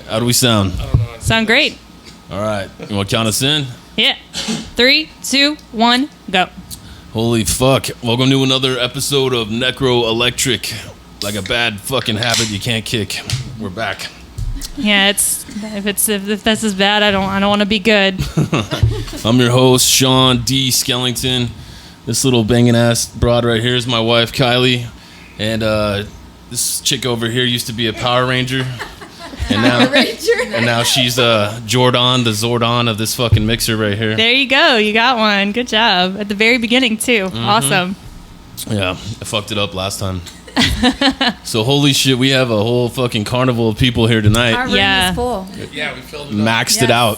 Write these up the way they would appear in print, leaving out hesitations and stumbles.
How do we sound? Sound great. All right. You want to count us in? Yeah. 3, 2, 1, go. Holy fuck. Welcome to another episode of Necro Electric. Like a bad fucking habit you can't kick. We're back. Yeah, if this is bad, I don't want to be good. I'm your host, Sean D. Skellington. This little banging ass broad right here is my wife, Kylie. And this chick over here used to be a Power Ranger. And now she's Jordan, the Zordon of this fucking mixer right here. There you go. You got one. Good job. At the very beginning, too. Mm-hmm. Awesome. Yeah, I fucked it up last time. So holy shit, we have a whole fucking carnival of people here tonight. Our room is full. Yeah, we filled it up. Maxed it out.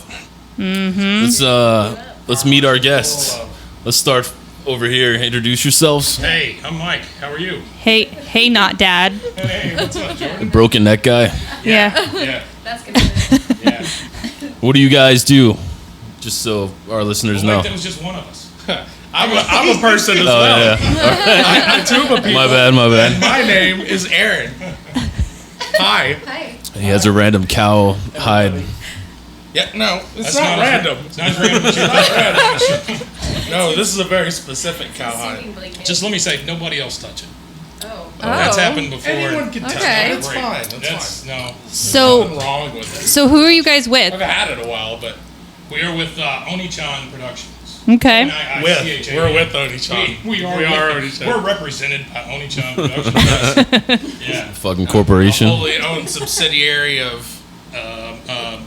Mm-hmm. Let's meet our guests. Let's start over here. Introduce yourselves. Hey, I'm Mike. How are you? Hey, not Dad. Hey, what's up, Jordan? Broken neck guy. Yeah. That's good. Yeah. What do you guys do? Just so our listeners know. That was just one of us. I'm a person as well. Yeah. I too am a people. My bad. And my name is Aaron. Hi. He has a random cow hide. Yeah, no, it's not random. It's not random. It's not random. No, this is a very specific cow hide. Just let me say, nobody else touch it. Oh. That's happened before. Anyone can touch it. It's fine. That's fine. No. So, nothing wrong with it. So who are you guys with? I've had it a while, but we are with Oniichan Productions. Okay. We're with Oniichan. We are Oniichan. We're represented by Oniichan Productions. Yeah. Fucking corporation. A wholly owned subsidiary of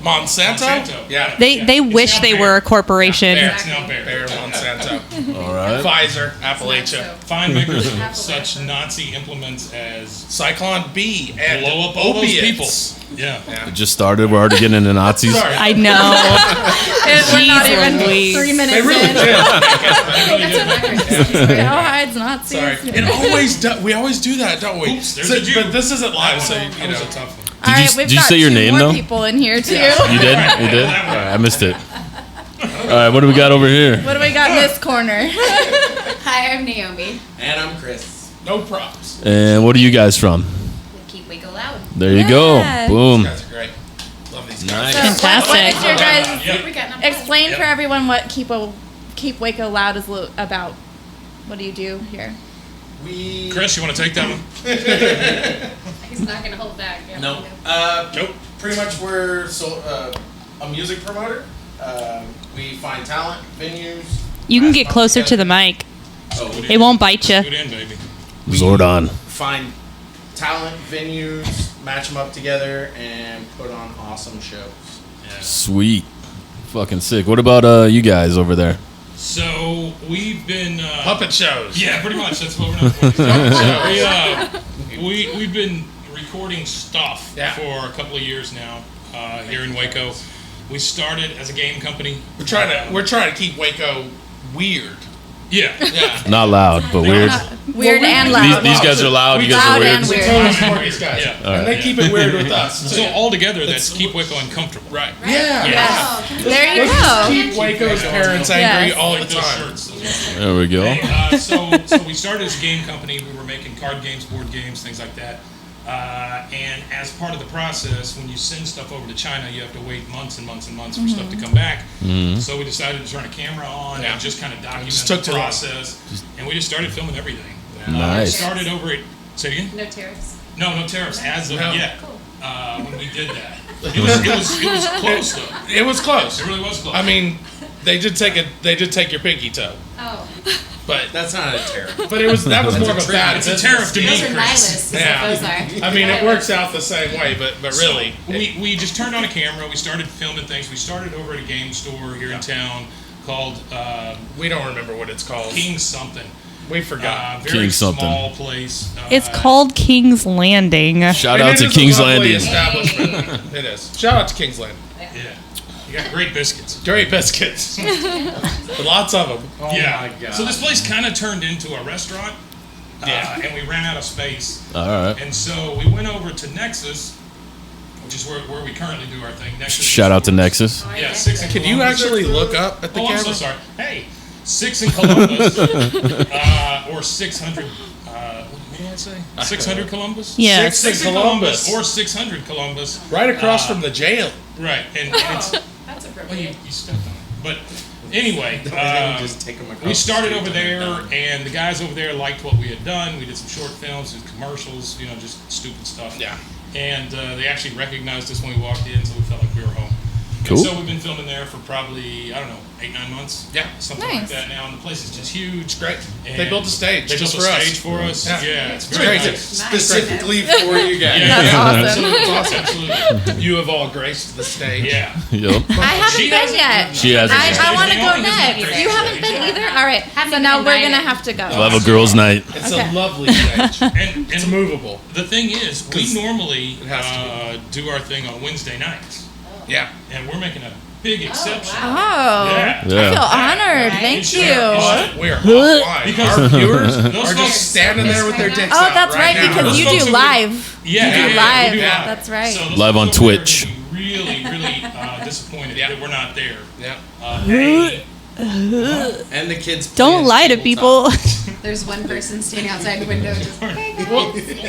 Monsanto. Yeah. They wish they were a corporation. It's now Bayer Monsanto. All right. Pfizer, Appalachia. Fine makers of such Nazi implements as Cyclone B and blow up all those people. Yeah. It just started. We're already getting into Nazis. Sorry. I know. We're not even Louise. 3 minutes They really in. did. How hides Nazis? Sorry. We always do that, don't we? Oops, there's a Jew. But this isn't live, so That was a tough one. All right, we've did you got say your two name, more though? people in here too. You did? You did? All right, I missed it. All right, what do we got over here? What do we got in this corner? Hi, I'm Naomi. And I'm Kris. No props. And what are you guys from? Keep Waco Loud. There you go. Yeah. Boom. You guys are great. Love these guys. Nice. What is your guys? We got enough Explain Yep. for everyone what Keep Waco Loud is about. What do you do here? Kris, you want to take that one? He's not going to hold back. Yeah, No. Nope. Pretty much we're a music promoter. We find talent, venues. You can get closer to the mic. It won't bite you. Scoot in, baby. Zordon. Find talent, venues, match them up together, and put on awesome shows. Sweet. Fucking sick. What about you guys over there? So we've been Puppet shows. Yeah, pretty much. That's what we're doing. We've been recording stuff for a couple of years now here in Waco. We started as a game company. We're trying to keep Waco weird. Yeah. Not loud, but weird. Weird and loud. These guys are loud. You guys are Loud weird. and weird. These guys. Yeah. All right. And they keep it weird with us. So all together, that's keep Waco uncomfortable. Right. Yeah. Yes. There you go. Keep Waco's parents angry Yes. all the Those time. shirts. There we go. Hey, so we started as a game company. We were making card games, board games, things like that. And as part of the process, when you send stuff over to China, you have to wait months and months and months for stuff to come back. So we decided to turn a camera on and just kind of document the process. And we just started filming everything. Nice. We started over at, say it again? No tariffs. No tariffs as of yet. Cool. When we did that, it was close though. It was close. It really was close. I mean, they did take your pinky toe, Oh. but That's not a tariff. that was more of a bad. it's a tariff to me, Those are Kris. nihilists, is Yeah. what those are. I mean, it works out the same way, but really, We just turned on a camera. We started filming things. We started over at a game store here in town called we don't remember what it's called. King something. We forgot. Very King something. small place. It's called King's Landing. Shout And out it to is King's a lovely Landing. establishment. It is. Shout out to King's Landing. Yeah. You got great biscuits. Great biscuits. Lots of them. Oh Yeah. my God. So this place kind of turned into a restaurant. And we ran out of space. All right. And so we went over to Nexus, which is where we currently do our thing. Nexus. Shout out to Nexus. Yeah, 6 in Can you Columbus. actually look up at the Oh, camera? I'm so sorry. Hey, 6 in Columbus, or 600. what did I say? 600 Columbus? Yeah. 6 Columbus. or 600 Columbus. Right across from the jail. Right, and it's That's well, appropriate. you stepped on it. But anyway, just take them across we started the over street there, and and the guys over there liked what we had done. We did some short films, did commercials, just stupid stuff. Yeah. And they actually recognized us when we walked in, so we felt like we were home. Cool. And so we've been filming there for probably, 8-9 months. Yeah. Something like Nice. that now, and the place is just huge. Great. And They built a stage They just built for a us. stage for us. Yeah. Yeah, it's It's very crazy. nice. Specifically for you guys. Yeah, That's awesome. Absolutely. You have all graced the stage. Yeah. Yep. I haven't She been hasn't- yet. She hasn't. I want to go Naomi doesn't next. have You to. haven't been either? All right. Haven't So been now we're going to invited. have to go. We'll have a girls' night. It's Okay. a lovely stage. And It's movable. the thing is, we 'Cause normally it has to do our thing on Wednesday nights, Yeah. and we're making a big exception. Oh. Yeah. I feel honored. Yeah. Thank It's you. fair. We are offline. Because Our viewers those are folks- just standing there with their dicks Oh, out that's right, now. because Those you folks do who live. Yeah, You do yeah, live. we do live. That's right. So those Live on folks over there Twitch. are gonna be really, really disappointed Yeah. that we're not there. Yeah. And the kids. Don't play lie to tabletop. people. There's one person standing outside the window just,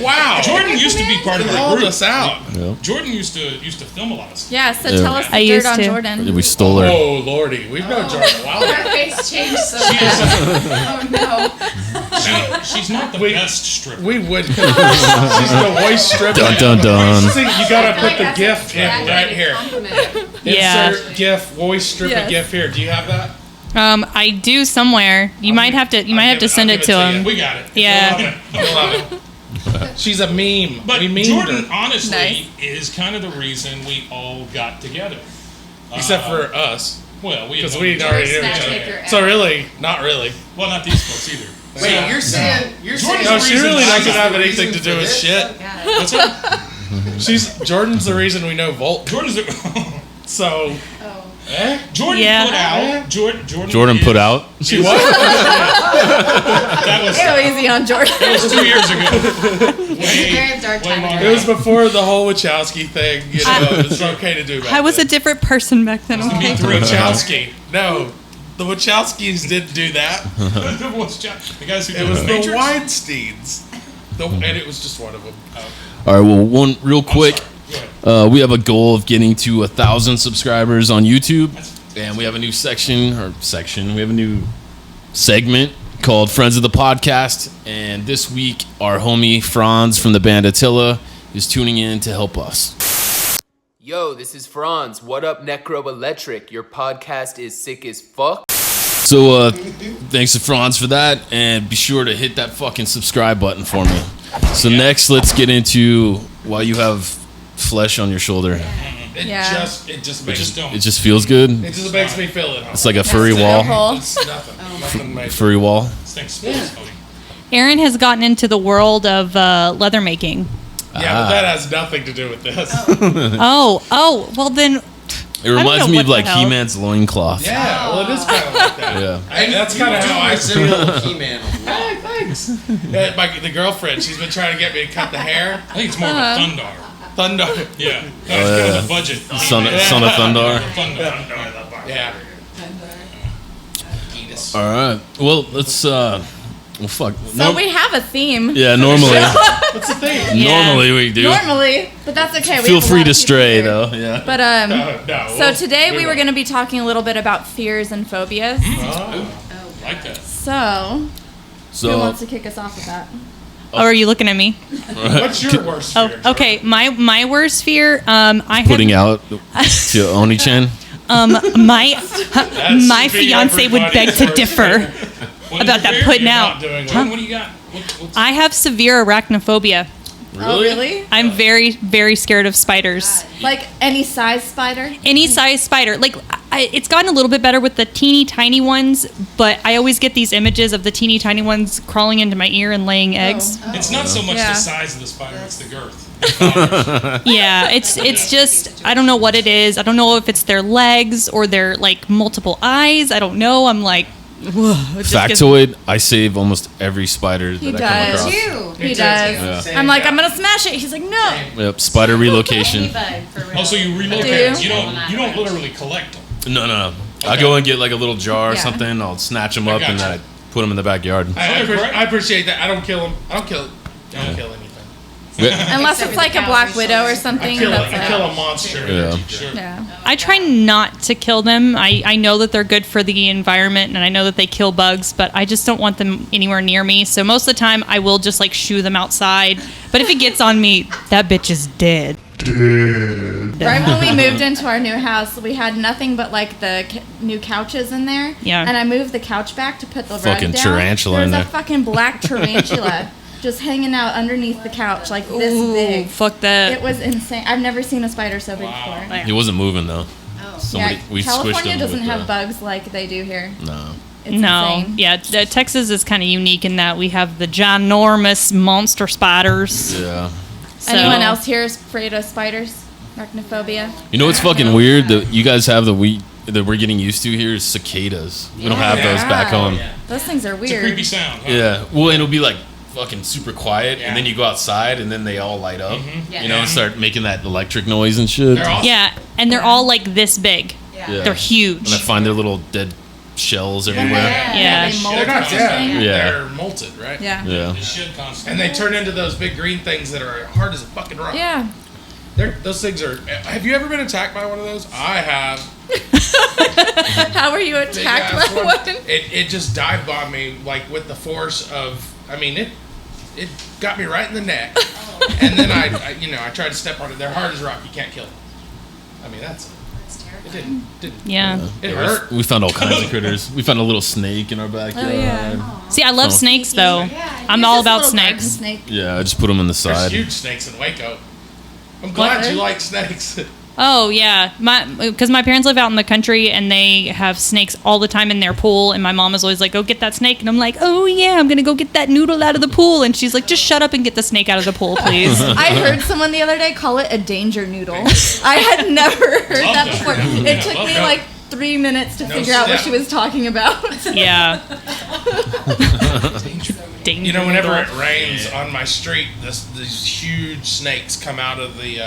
Wow. Jordan used to be part of They our hauled group. us out. Jordan used to film a lot of stuff. Yeah, so Yeah. tell us the I dirt used on to. Jordan. We stole her. Oh, Lordy. We've known Jordan a while. her face changed so fast. Oh no. She's not the We- best stripper. We would. She's the waist stripper. Dun dun dun. See, you gotta I feel put like the that's GIF a in right graduated here. compliment. Yeah. Insert GIF, voice stripper Yes. GIF here. Do you have that? I do somewhere. You might have to send it to him. We got it. Yeah. I love it. She's a meme. But we memed Jordan, her. honestly, Nice. is kind of the reason we all got together. Except for us. Well, we Because had we known each already knew other. each Matchmaker other. So really, not really. Well, not these folks either. Wait, you're saying Jordan's No, the she reason really I doesn't got have the anything reason to do for with this? shit. God. What's up? Jordan's the reason we know Volt. Jordan's the So, Oh. Jordan Yeah. put out. Jordan is- put out. she what? That was Go easy on Jordan. 2 years ago. Very dark time in longer. your It was before the whole Wachowski thing. You know, it's okay to do back I was a then. different person back then. Okay. The Wachowski. No, the Wachowskis didn't do that. The guys who It did was the the Matrix? Weinsteins. And it was just one of them. All right. Well, one real quick. Sorry. Go ahead. We have a goal of getting to 1,000 subscribers on YouTube, and we have a new section. We have a new segment called Friends of the Podcast. And this week, our homie Franz from the band Attila is tuning in to help us. Yo, this is Franz. What up, Necro Electric? Your podcast is sick as fuck. So, thanks to Franz for that, and be sure to hit that fucking subscribe button for me. So next, let's get into why you have flesh on your shoulder. It Yeah. just makes Just don't. It just feels good. it just makes me feel it. It's like a furry That's wall. the hole. It's nothing. Nothing major. Furry wall. This thing smells funny. Aaron has gotten into the world of leather making. Yeah, but that has nothing to do with this. Oh, well then. It reminds know me what of the like hell. He-Man's loincloth. Yeah, well, it is kind of like that. Yeah. That's kind of how I feel. feel He-Man. Hey, thanks. The girlfriend, she's been trying to get me to cut the hair. I think it's more of a Thundar. Thunder. Yeah. No, it's got a budget. Son of Thundar. Thundar. Yeah. All right. Well, let's. Well, fuck. So we have a theme. Yeah. Normally. What's the thing? Yeah. Normally we do. Normally, but that's okay. We Feel have a free lot to of people stray here. though. Yeah. But No. so today we were going to be talking a little bit about fears and phobias. Like that. So who So wants to kick us off with that? Oh, are you looking at me? What's your worst Oh, fear? okay. My worst fear. I putting have out to Oniichan. my fiance would beg to differ. What About is that your fear? putting You're out. not doing well. What do you got? What's I have severe arachnophobia. Oh, really? I'm very, very scared of spiders. Like any size spider? Any size spider. Like, it's gotten a little bit better with the teeny tiny ones, but I always get these images of the teeny tiny ones crawling into my ear and laying eggs. It's not so much Yeah. the size of the spider; it's the girth. Yeah, it's just, I don't know what it is. I don't know if it's their legs or their like multiple eyes. I don't know. I'm like, ugh, it just gives- Factoid: I save almost every spider He that I come does. across. You. He does. Yeah. I'm like, I'm gonna smash it. He's like, no. Yep. Spider relocation. Any bug, for real. Oh, so you relocate? Do you? them. You don't literally collect them. No. I go and get like a little jar or Yeah. something. I'll snatch them up and gotcha. then I put them in the backyard. I appreciate that. I don't kill them. I don't kill Don't kill anything. Unless it's like a black widow or something. I kill a monster. Yeah. Sure. Yeah. I try not to kill them. I know that they're good for the environment, and I know that they kill bugs, but I just don't want them anywhere near me. So most of the time, I will just like shoo them outside. But if it gets on me, that bitch is dead. Right when we moved into our new house, we had nothing but like the new couches in there. Yeah. And I moved the couch back to put the rug Fucking down. tarantula in There was there. a fucking black tarantula just hanging out underneath the couch, like this Ooh, big. fuck that. It was insane. I've never seen a spider so big before. He wasn't moving though. We squished California him doesn't with have the- bugs like they do here. No. It's No, insane. yeah, Texas is kind of unique in that we have the ginormous monster spiders. Yeah. So- Anyone else here is afraid of spiders? Arachnophobia? You know what's fucking weird that you guys have that we're getting used to here is cicadas. We don't have those back home. Those things are It's a weird. creepy sound. Huh? Yeah. Well, and it'll be like fucking super quiet, Yeah. and then you go outside, and then they all light up. Yeah. You know, and start making that electric noise and shit. They're all Yeah, and they're all like this big. Yeah. They're huge. And I find their little dead shells everywhere. Yeah. They mold They're not or dead. something. Yeah. They're molted, right? Yeah. Yeah. They should constantly. And they turn into those big green things that are hard as a fucking rock. Yeah. Those things are. Have you ever been attacked by one of those? I have. How were you Big attacked ass by one? It just dive bombed me like with the force of. I mean it got me right in the neck, and then I tried to step on it. They're hard as rock. You can't kill them. I mean that's. It didn't. Yeah. It hurt. We found all kinds of critters. We found a little snake in our backyard. yeah. See, I love So- snakes though. I'm He's all just a about little garden snakes. snake. Yeah, I just put them on the There's side. huge snakes in Waco. I'm glad What? you like snakes. Oh yeah, because my parents live out in the country and they have snakes all the time in their pool, and my mom is always like, "Go get that snake," and I'm like, "Oh yeah, I'm gonna go get that noodle out of the pool," and she's like, "Just shut up and get the snake out of the pool, please." I heard someone the other day call it a danger noodle. I had never heard that that. before. Yeah, It took love me that. like 3 minutes to No figure out what step. she was talking about. Yeah. You know, whenever it rains on my street, these huge snakes come out of the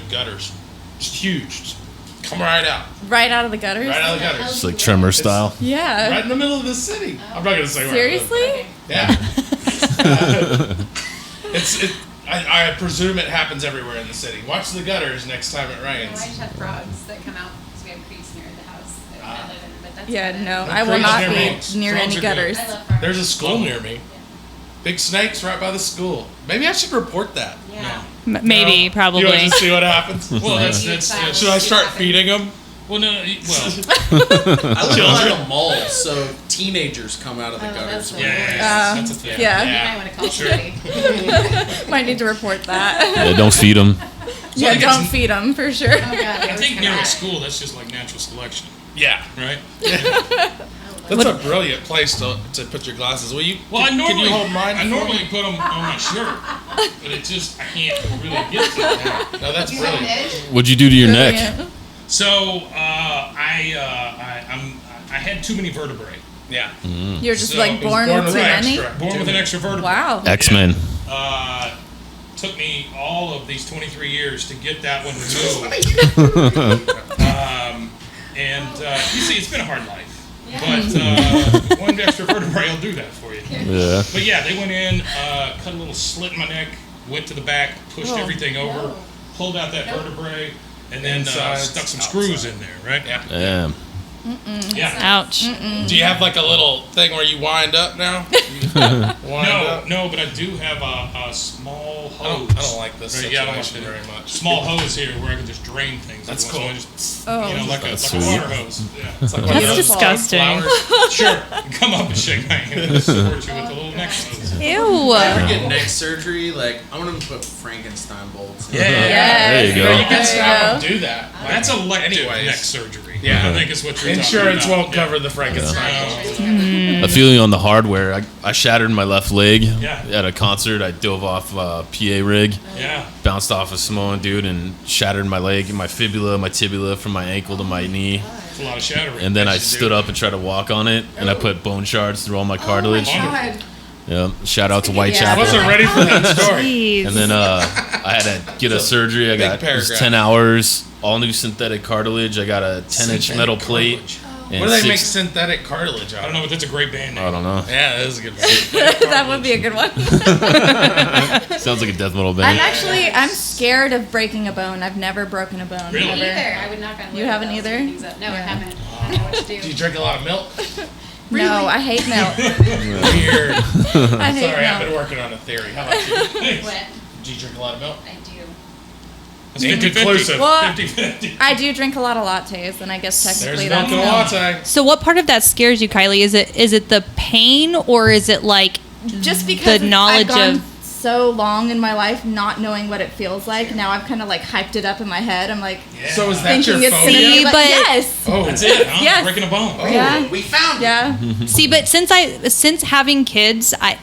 gutters. Just huge. Just come right out. Right out of the gutters? Right out of the gutters. It's like Tremor style. Yeah. Right in the middle of the city. I'm not gonna say where. Seriously? Yeah. I presume it happens everywhere in the city. Watch the gutters next time it I rains. just have frogs that come out because we have creeks near the house that I live in, but that's Yeah, about it. no, The I will creeks not near be me. near Frogs any are good. gutters. I love frogs. There's a school near me. Big snakes right by the school. Maybe I should report that. Yeah. Maybe, You want probably. to see what happens? Well, that's Should I start feeding them? well, no, well, I live by the mall, so teenagers come out of the Oh, gutters. that's yeah, that's a thing. Yeah. You might want to call somebody. Might need to report that. Yeah, don't feed them. Yeah, think don't it's- feed them for sure. Oh, God, I think near a school, that's just like natural selection, Yeah. right? That's a brilliant place to put your glasses. Will you? Well, can you hold mine? I for normally me? put them on my shirt, but it just I can't really get to that. No, that's You have an brilliant. edge? What'd you do to your neck? Yeah. So I had too many vertebrae. Yeah. You're just So, like he's born born with with too an many? extra. Born with an extra vertebrae. Wow. X-Men. Took me all of these 23 years to get that one removed. You see, it's been a hard life. But one extra vertebrae will do that for you. Yeah. But yeah, they went in, cut a little slit in my neck, went to the back, pushed everything over, pulled out that vertebrae, and then Inside, stuck some outside. screws in there, right? Yeah. Damn. Yeah. Ouch. Do you have like a little thing where you wind up now? Wind up? No, but I do have a small I hose. don't like this Right, yeah, I don't like situation that. very much. Small hose here where I can just drain things. That's every once in a cool. while, just, Oh. like That's a sweet. water hose. Yeah. It's like That's one of those disgusting. flowers. Sure. Come up and shake my hand and support you with a little neck hose. If Ew. I get neck surgery, like I'm gonna put Frankenstein bolts. In. Yeah. There you You go. can stop and do that. That's elective Anyways. neck surgery. Yeah. I think is what you're Insurance talking about. won't cover the Frankenstein. I feel you on the hardware. I shattered my left leg Yeah. at a concert. I dove off a PA rig, Yeah. bounced off a Samoan dude, and shattered my leg and my fibula, my tibula from my ankle to my knee. It's a lot of shattering. And then I That you stood do. up and tried to walk on it, and I put bone shards through all my cartilage. God. Yeah. Shout out to Yeah. I Whitechapel. wasn't ready for that story. Jeez. And then I had to get a surgery. I got it was paragraph. 10 hours, all new synthetic cartilage. I got a 10-inch metal plate And What do they make 6 synthetic cartilage out I don't know, but that's a great band name. I don't know. Yeah, that is a good one. That would be a good one. Sounds like a death metal I'm band. I'm scared of breaking a bone. I've never broken a bone. Really? Ever. Either. I would knock on wood. You haven't with those either? things up. No, I haven't. I don't know what to do. Do you drink a lot of milk? No, I hate milk. Weird. I hate Sorry, I've milk. been working on a theory. How about you? What? Do you drink a lot of milk? I do. It's Inconclusive. 50-50. Well, 50-50. I do drink a lot of lattes, and I guess There's technically milk that's in a milk. latte. So what part of that scares you, Kylie? Is it the pain, or is it like Just because the knowledge I've gone of so long in my life not knowing what it feels like, now I've kind of like hyped it up in my head. I'm like So is that your thinking it's gonna phobia? be like, But- yes. Oh, That's it, huh? Yes. Breaking a bone. Oh, Yeah. We found it. Yeah. See, but since having kids, I've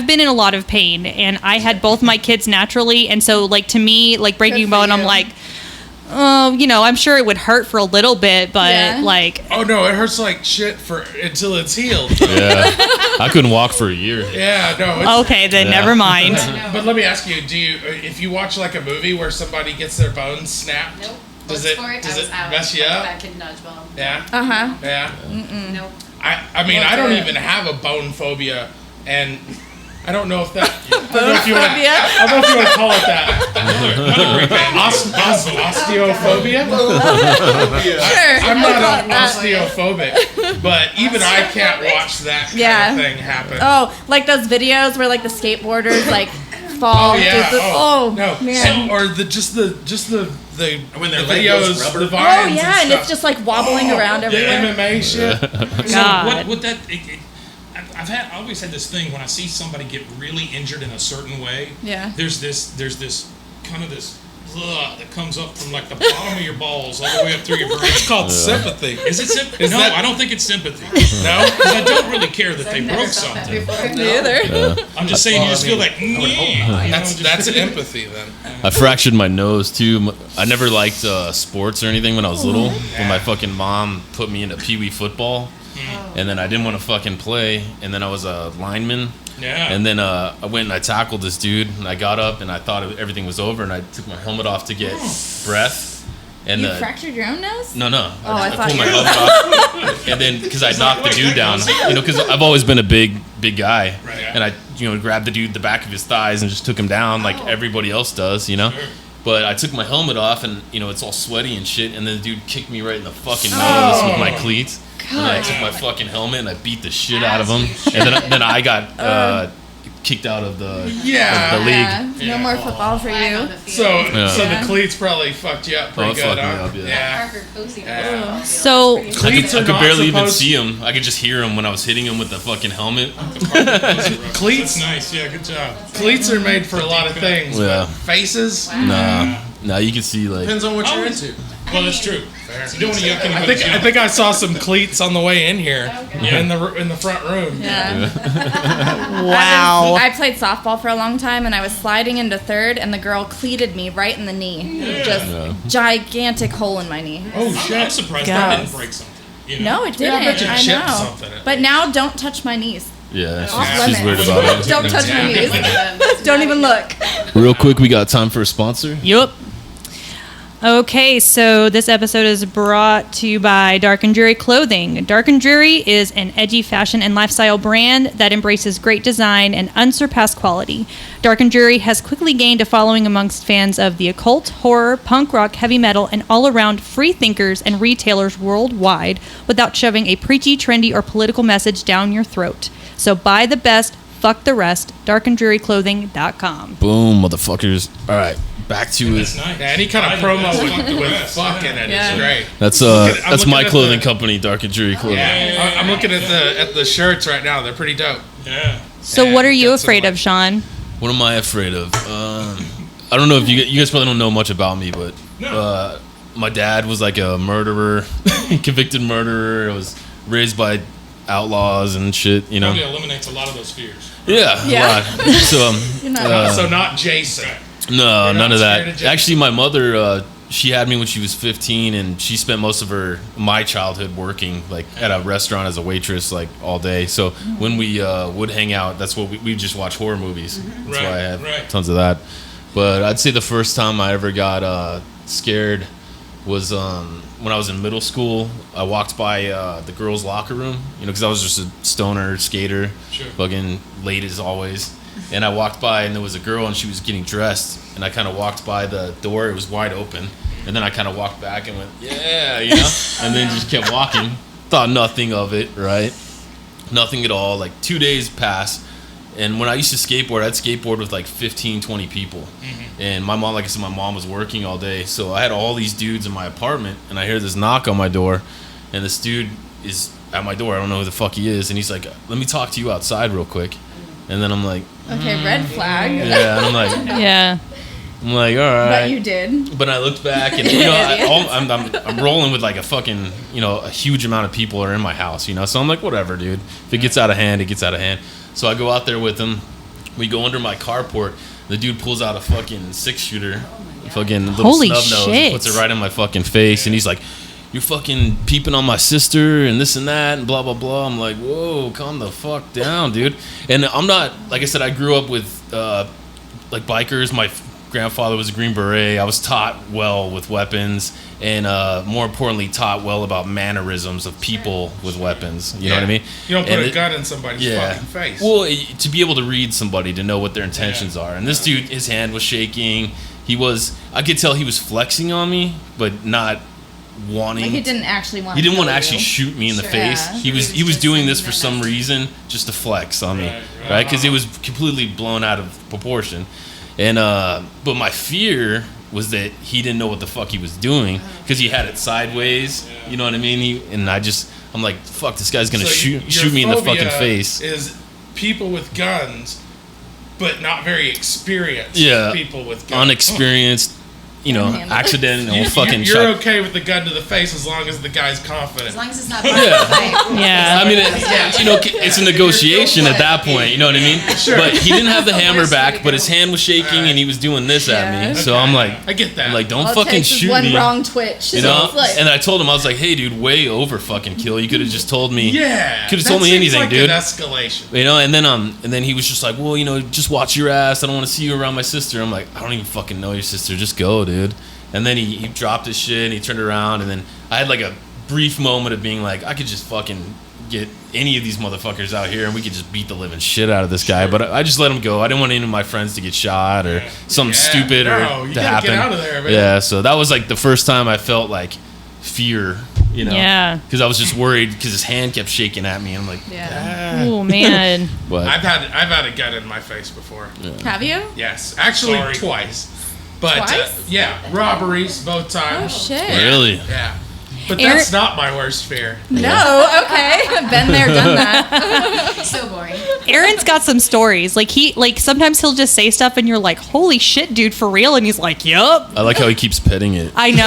been in a lot of pain, and I had both my kids naturally, and so like to me, like breaking a Good for bone, I'm you. like, oh, I'm sure it would hurt for a little bit, but Yeah. like, Oh no, it hurts like shit until it's healed. Yeah. I couldn't walk for a year. Yeah, no. It's, okay, then Yeah. never mind. But let me ask you: if you watch like a movie where somebody gets their bones snapped, Nope. does Looked it for does I was it out. mess you Like up? That kid nudge bone. Yeah, Uh huh. yeah. Nope. I mean, What's I don't it? even have a bone phobia, and I don't don't know if that. I don't know if you want to call it that. Osteophobia. Sure. I'm we'll call not it that. osteophobic, but even I can't watch that kind Yeah. of thing happen. Oh, like those videos where like the skateboarders like fall. Oh yeah! through the- Oh no! man. So, or just the When their the leg goes videos, rubber. the Oh vines yeah, and and stuff. it's just like wobbling around the everywhere. MMA shit. So God. what that I always had this thing when I see somebody get really injured in a certain way. Yeah. There's this kind of this that comes up from like the bottom of your balls all the way up through your brain. It's called sympathy. Is it sympathy? Is No, that- I don't think it's sympathy. No. Because I don't really care that they I've never broke felt that something. before. Me either. I'm just saying, you just feel like, That's empathy then. I fractured my nose too. I never liked sports or anything when I was little. When my fucking mom put me into pee wee football, and then I didn't want to fucking play, and then I was a lineman. Yeah. And then I went and I tackled this dude, and I got up and I thought everything was over, and I took my helmet off to get breath. And You fractured your own nose? no, Oh, I thought pulled my you were- helmet off, and then because I knocked the dude down, because I've always been a big guy, Right. and I grabbed the dude the back of his thighs and just took him down like everybody else does, Sure. But I took my helmet off, and it's all sweaty and shit, and then the dude kicked me right in the fucking nose with my cleats. And then I took my fucking helmet and I beat the shit out of him, and then I got kicked out of the league. Yeah. Yeah. No more football for Flag on you. the field. So Yeah. the cleats probably fucked you up pretty Oh, it good, fucked me huh? up, yeah. Parker Posey Yeah. So- I Cleats could are not barely even supposed- see him. I could just hear him when I was hitting him with the fucking helmet. Cleats- That's nice. Yeah, good job. Cleats are made for a lot of things. Yeah. But faces. Nah, you can see like. Depends on what you're Oh, into. Well, that's true. You don't want to yuck I anybody's think I saw some cleats on the way in here Yeah. in the front room. Yeah. Wow. I played softball for a long time, and I was sliding into third, and the girl cleated me right in the knee. Just gigantic hole in my knee. Oh I'm shit! surprised God. that didn't break something. No, it Yeah, I didn't. bet you I chipped know. something. But now, don't touch my knees. Yeah, Off she's weird limits. about it. Don't touch my knees. Don't even look. Real quick, we got time for a sponsor. Yup. Okay, so this episode is brought to you by Dark and Dreary Clothing. Dark and Dreary is an edgy fashion and lifestyle brand that embraces great design and unsurpassed quality. Dark and Dreary has quickly gained a following amongst fans of the occult, horror, punk rock, heavy metal, and all-around free thinkers and retailers worldwide without shoving a preachy, trendy, or political message down your throat. So buy the best, fuck the rest, darkanddrearyclothing.com. Boom, motherfuckers. All right, back to That's it. nice. Yeah, any kind of I promo think with, that's with best. fuck in it is Yeah. great. That's I'm that's looking my at clothing the- company, Dark and Dreary Clothing. Yeah, I'm looking at the shirts right now. They're pretty dope. Yeah. So Yeah, what are you got some, afraid like- of, Sean? What am I afraid of? I don't know if you guys probably don't know much about me, but my dad was like a murderer, convicted murderer. I was raised by outlaws and shit, Probably eliminates a lot of those fears. Yeah, Yeah. a lot. So You're not So not Jason. no, You're none not of scared of that. Jason? Actually, my mother, she had me when she was 15, and she spent most of my childhood working like at a restaurant as a waitress, like all day. So when we would hang out, that's what we just watch horror movies. That's Right, why I have right. tons of that. But I'd say the first time I ever got scared was when I was in middle school. I walked by the girls' locker room, because I was just a stoner skater, fucking late as always. And I walked by, and there was a girl, and she was getting dressed. And I kind of walked by the door; it was wide open. And then I kind of walked back and went, "Yeah," and then just kept walking. Thought nothing of it, right? Nothing at all. Like 2 days passed. And when I used to skateboard, I'd skateboard with like 15, 20 people. And my mom, like I said, my mom was working all day. So I had all these dudes in my apartment, and I hear this knock on my door. And this dude is at my door. I don't know who the fuck he is. And he's like, "Let me talk to you outside real quick." And then I'm like, Okay, red flag. yeah. And I'm like, Yeah. all right. But you did. But I looked back, and I'm rolling with like a fucking, a huge amount of people are in my house, So I'm like, whatever, dude. If it gets out of hand, it gets out of hand. So I go out there with him. We go under my carport. The dude pulls out a fucking 6-shooter, fucking little Holy snub nose, and shit. puts it right in my fucking face, and he's like, "You're fucking peeping on my sister and this and that and blah blah blah." I'm like, "Whoa, calm the fuck down, dude." And I'm not, like I said, I grew up with like bikers. My grandfather was a Green Beret. I was taught well with weapons, and more importantly, taught well about mannerisms of people with weapons. You know what I mean? You don't put And a gun in somebody's fucking face. Well, to be able to read somebody, to know what their intentions are. And this dude, his hand was shaking. I could tell he was flexing on me, but not wanting. Like he didn't actually want. He didn't to want to kill actually you. shoot me in the face. Yeah. He was doing this for some reason, just to flex on me, right? Because it was completely blown out of proportion. And but my fear was that he didn't know what the fuck he was doing because he had it sideways. You know what I mean? I'm like, fuck, this guy's gonna shoot me in the fucking face. Is people with guns, but not very experienced. People with guns. Unexperienced. Accidental fucking You're shot. okay with the gun to the face as long as the guy's confident. As long as it's not part of the fight. Yeah. I mean, it's a negotiation at that point. You know what I mean? Sure. But he didn't have the hammer back, but his hand was shaking and he was doing this at me. So I'm like, I get that. I'm like, don't All it fucking takes is shoot one me. wrong twitch. And I told him, I was like, "Hey, dude, way over fucking kill. You could have just told me. Yeah. Could have told me anything, like dude. An escalation. And then he was just like, "Well, just watch your ass. I don't want to see you around my sister." I'm like, "I don't even fucking know your sister. Just go, dude." And then he dropped his shit and he turned around, and then I had like a brief moment of being like, I could just fucking get any of these motherfuckers out here and we could just beat the living shit out of this guy. But I just let him go. I didn't want any of my friends to get shot or something stupid you to gotta happen. Get out of there, man. Yeah, so that was like the first time I felt like fear, Yeah. because I was just worried because his hand kept shaking at me. And I'm like, Oh man. But I've had a gun in my face before. Have you? Yes, actually Sorry. twice. But Twice? robberies both times. Oh shit. really? Yeah. But Aaron- that's not my worst fear. No. Okay. Been there, done that. So boring. Aaron's got some stories. Like sometimes he'll just say stuff and you're like, "Holy shit, dude, for real?" And he's like, "Yup." I like how he keeps petting it. I know.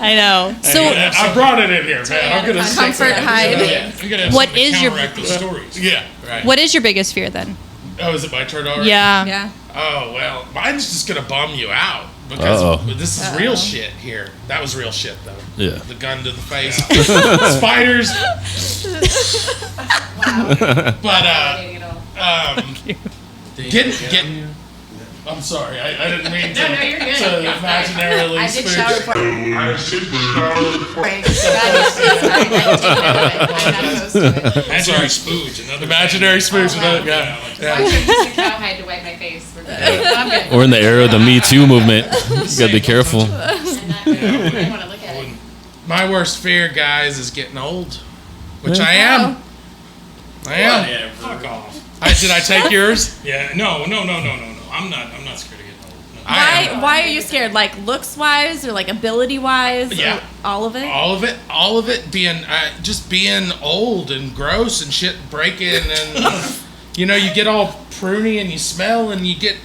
I know. So I brought it in here, man. I'm gonna stick Comfort with it. hide. Yeah. We gotta have What something to is your- counteract those stories. Yeah. Right. what is your biggest fear then? Oh, is it my turn already? Yeah. Yeah. Oh well, mine's just gonna bum you out because Uh-oh. this is real shit here. That was real shit though. Yeah. The gun to the face, spiders. But get. I'm sorry, I didn't mean to. No, you're good. To imaginarily I did spoof. shower for Imaginary spooge, another Imaginary spooks. wow. Yeah. I should use a cowhide to wipe my face. We're good. I'm good. Or in the era of the Me Too movement. You gotta be careful. I'm not good. I want to look at it. My worst fear, guys, is getting old, which I am. I am. Yeah, fuck off. Did I take yours? Yeah, no. I'm not scared of getting old. No. Why are you scared? Like looks wise or like ability wise? Yeah. All of it? All of it being just being old and gross and shit breaking and you get all pruny and you smell and you get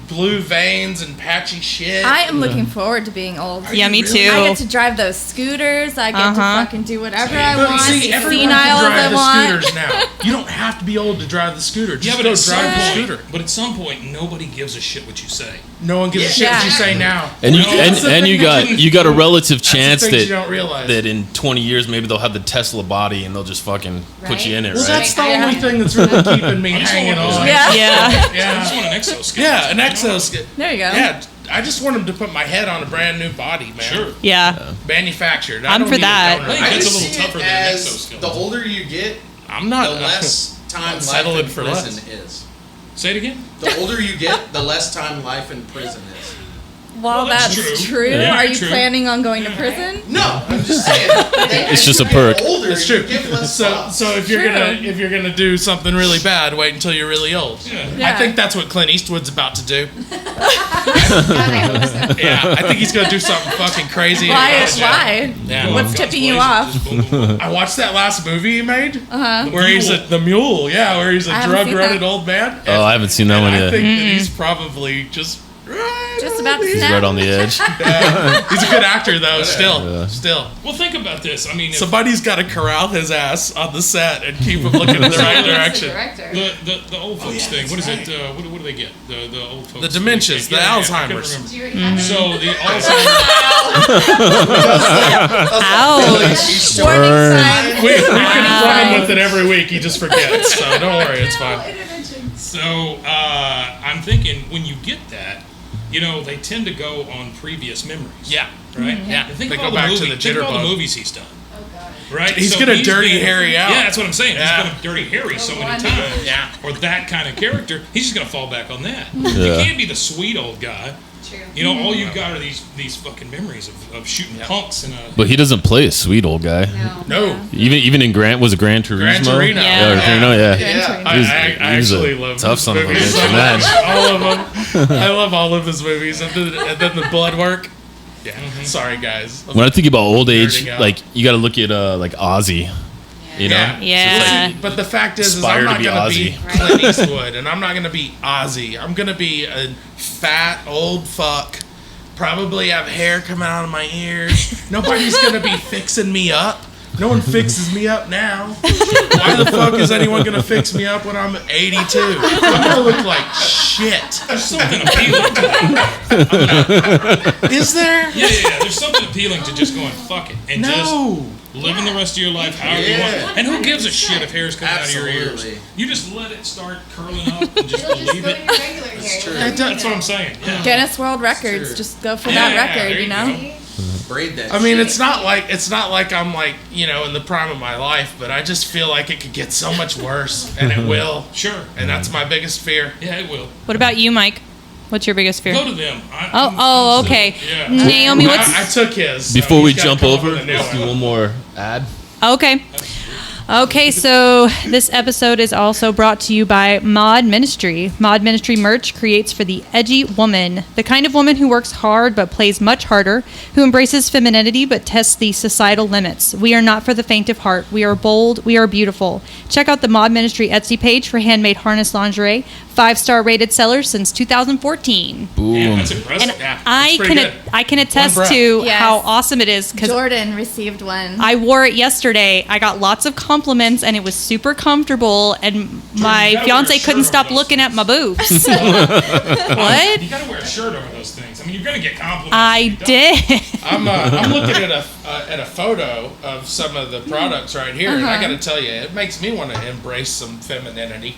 blue veins and patchy shit. I am looking forward to being old. Yeah, me too. I get to drive those scooters. I get to fucking do whatever I But want. see, Be everyone senile can as I drive the want. scooters now. You don't have to be old to drive the scooter. Just Yeah, but go at some drive the point, scooter. nobody gives a shit what you say. No one gives a shit what you say now. And That's the thing you that got a relative chance That's the things that you don't realize. that in 20 years maybe they'll have the Tesla body and they'll just fucking put you in it, Well, right? that's the only thing that's really keeping me hanging on. Yeah. Yeah. I just want an exoskeleton. Yeah, an exoskeleton. There you go. Yeah, I just want him to put my head on a brand new body, man. Sure. Yeah. Manufactured. I'm don't for need a that. donor. I think I that's just a little see tougher it than an as exoskeleton. the older you get, I'm not. the less time I'd life settle in it for prison less. is. Say it again. The older you get, the less time life in prison is. Well, that's that's true. true. Yeah, Are you true. planning on going to prison? No, I'm just saying. It's just a As you get perk. Older, That's true. You get less So thoughts. if you're True. gonna do something really bad, wait until you're really old. Yeah. Yeah. I think that's what Clint Eastwood's about to do. God, I hope so. Yeah, I think he's gonna do something fucking crazy. Why? Why? Yeah. What's Guns tipping you blazing, off? just boom, boom, boom. I watched that last movie he made, Uh-huh. where he's the mule. Yeah, where he's a I haven't seen drug-running that. old man. Oh, I haven't seen that And one I yet. think that he's probably just Just about to He's snap. right on the edge. He's a good actor though. Still. Well, think about this. I mean, if Somebody's got to corral his ass on the set and keep him looking in the right That's the direction. director. the old folks thing. What is it? What do they get? The old folks. The dementias, the I couldn't Alzheimer's. remember. Do you already have So the Alzheimer's. Ouch. Warning sign. We can run him with it every week. He just forgets. So don't worry, it's fine. intervention? So I'm thinking when you get that, you know, they tend to go on previous memories. Yeah. Right. Yeah. And think They of go all the back to movie- the think of all the jitterbug. movies he's done. Oh god. Right. He's gonna he's dirty been- Harry out. Yeah, that's what I'm saying. Yeah. He's gonna dirty Harry so many wonder. times. Yeah. Or that kind of character. He's just gonna fall back on that. You Yeah. can't be the sweet old guy. True. You know, all you've got are these fucking memories of shooting punks in a. But he doesn't play a sweet old guy. No. No. Even in was it Gran Turismo? Gran Torino. Yeah. Gran Torino, yeah. Yeah. I, He was- I, I he was a actually love tough his son of a movies bitch so in that. much. All of them. I love all of his movies. And then the blood work. Yeah. Sorry, guys. When I think about old age, Nerding out. like you got to look at like Ozzy. You know, Yeah. Yeah. But the fact is Aspire I'm to not be going to be Ozzy. Clint Eastwood, and I'm not going to be Ozzy. I'm going to be a fat old fuck. Probably have hair coming out of my ears. Nobody's going to be fixing me up. No one fixes me up now. Why the fuck is anyone going to fix me up when I'm 82? I'm going to look like shit. There's something appealing to that. Is there? Yeah. There's something appealing to just going fuck it and No. just living the rest of your life however you Yeah. want. And who gives a shit if hair's coming out of your ears? Absolutely. You just let it start curling up and just It'll just believe go it. to your regular hair. true. That's what I'm saying. Yeah. Guinness World Records. Sure. Just go for Yeah, that record, there you you know? go. Braid that. I mean, shit. it's not like I'm like, you know, in the prime of my life, but I just feel like it could get so much worse, and it will. Sure. And that's my biggest fear. Yeah, it will. What about you, Mike? What's your biggest fear? Go to them. Oh, okay. Yeah. Naomi, what's I took his. so before we he's gotta jump come up over, with a new let's do one. one more ad. okay? Okay, so this episode is also brought to you by Mod Ministry. Mod Ministry merch creates for the edgy woman, the kind of woman who works hard but plays much harder, who embraces femininity but tests the societal limits. We are not for the faint of heart. We are bold. We are beautiful. Check out the Mod Ministry Etsy page for handmade harness lingerie. 5-star rated sellers since 2014. Boom. Yeah, that's impressive. And Yeah, I that's pretty can good. I can attest breath. to Yes. how awesome it is because Jordan received one. I wore it yesterday. I got lots of compliments and it was super comfortable. And my you gotta fiance wear a couldn't shirt stop over those looking at my boobs. You What? gotta wear a shirt over those things. I mean, you're gonna get compliments. I if you don't. did. I'm looking at a photo of some of the products right here, and I got to tell you, it makes me want to embrace some femininity.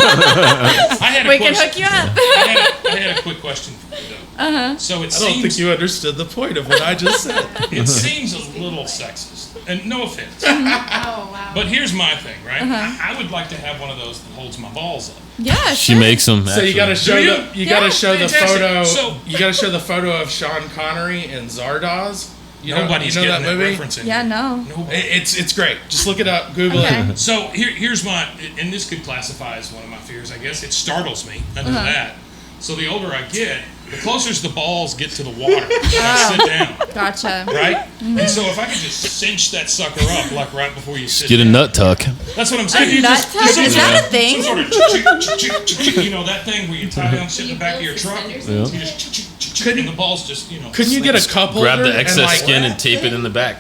I had a We can question. hook you up. I had a quick question for you though. So it I don't think seems you understood the point of what I just said. it seems a little sexist, and no offense. Oh wow. But here's my thing, right? I would like to have one of those that holds my balls up. Yeah, She sure. makes them. So you got to show Do you? you got to Yeah. show the Fantastic. photo. So- You got to show the photo of Sean Connery and Zardoz. Nobody's you know getting that movie? reference anymore. Yeah, no. Nobody. It's great. Just look it up. Google Okay. it. So here's my, and this could classify as one of my fears, I guess. It startles me. I know that. So the older I get, the closer the balls get to the water. I sit down, Gotcha. right? And so if I could just cinch that sucker up, like right before you sit Get a down. nut tuck. That's what I'm saying. A nut tuck? Is that a thing? Some sort of you know that thing where you tie down shit in the back of your truck? You just and the balls just, you know. Couldn't you get a cup holder? Grab the and, excess like, skin and tape it in the back.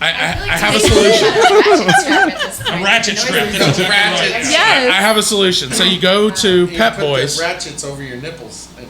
I have a solution. A ratchet strap. That's exactly right. Yes. I have a solution. So you go to Pep Put Boys. the ratchets over your nipples. And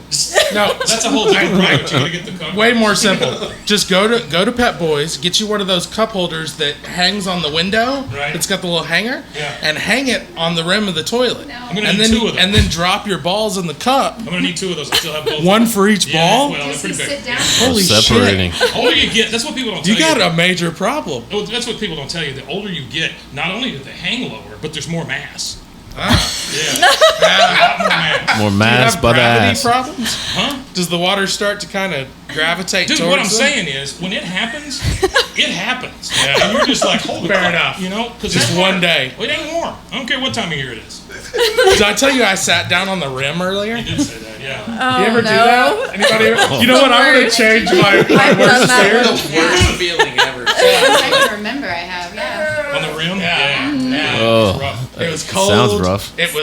No, That's a whole different right, but you gotta get the cover. way more simple. Just go to Pep Boys, get you one of those cup holders that hangs on the window. Right. It's got the little hanger, Yeah. and hang it on the rim of the toilet. I'm gonna And need then two of them. and then drop your balls in the cup. I'm gonna need two of those. I still have both. One for each ball. Well, they're Does he pretty sit big. down? Holy Separating. shit! The older you get, that's what people don't tell You got a major problem. Well, that's what people don't tell you. The older you get, not only do they hang lower, but there's more mass. Ah. Yeah. A lot more mass. More Do you mass have by the gravity ass. problems? Huh? Does the water start to kind of gravitate Dude, towards what I'm them? saying is, when it happens, it happens. And you're just like, holy Fair crap, enough. You know? 'Cause Just that one water- day. Well, it ain't warm. I don't care what time of year it is. Did I tell you I sat down on the rim earlier? You did say that, yeah. Oh, You ever do no. that? Anybody ever? You know what? I'm gonna worst. change my I've done worst that fear. one. The worst feeling ever. I can remember I have, yeah. On the rim? Yeah. Yeah. Oh. It's rough. It was cold. Sounds rough. It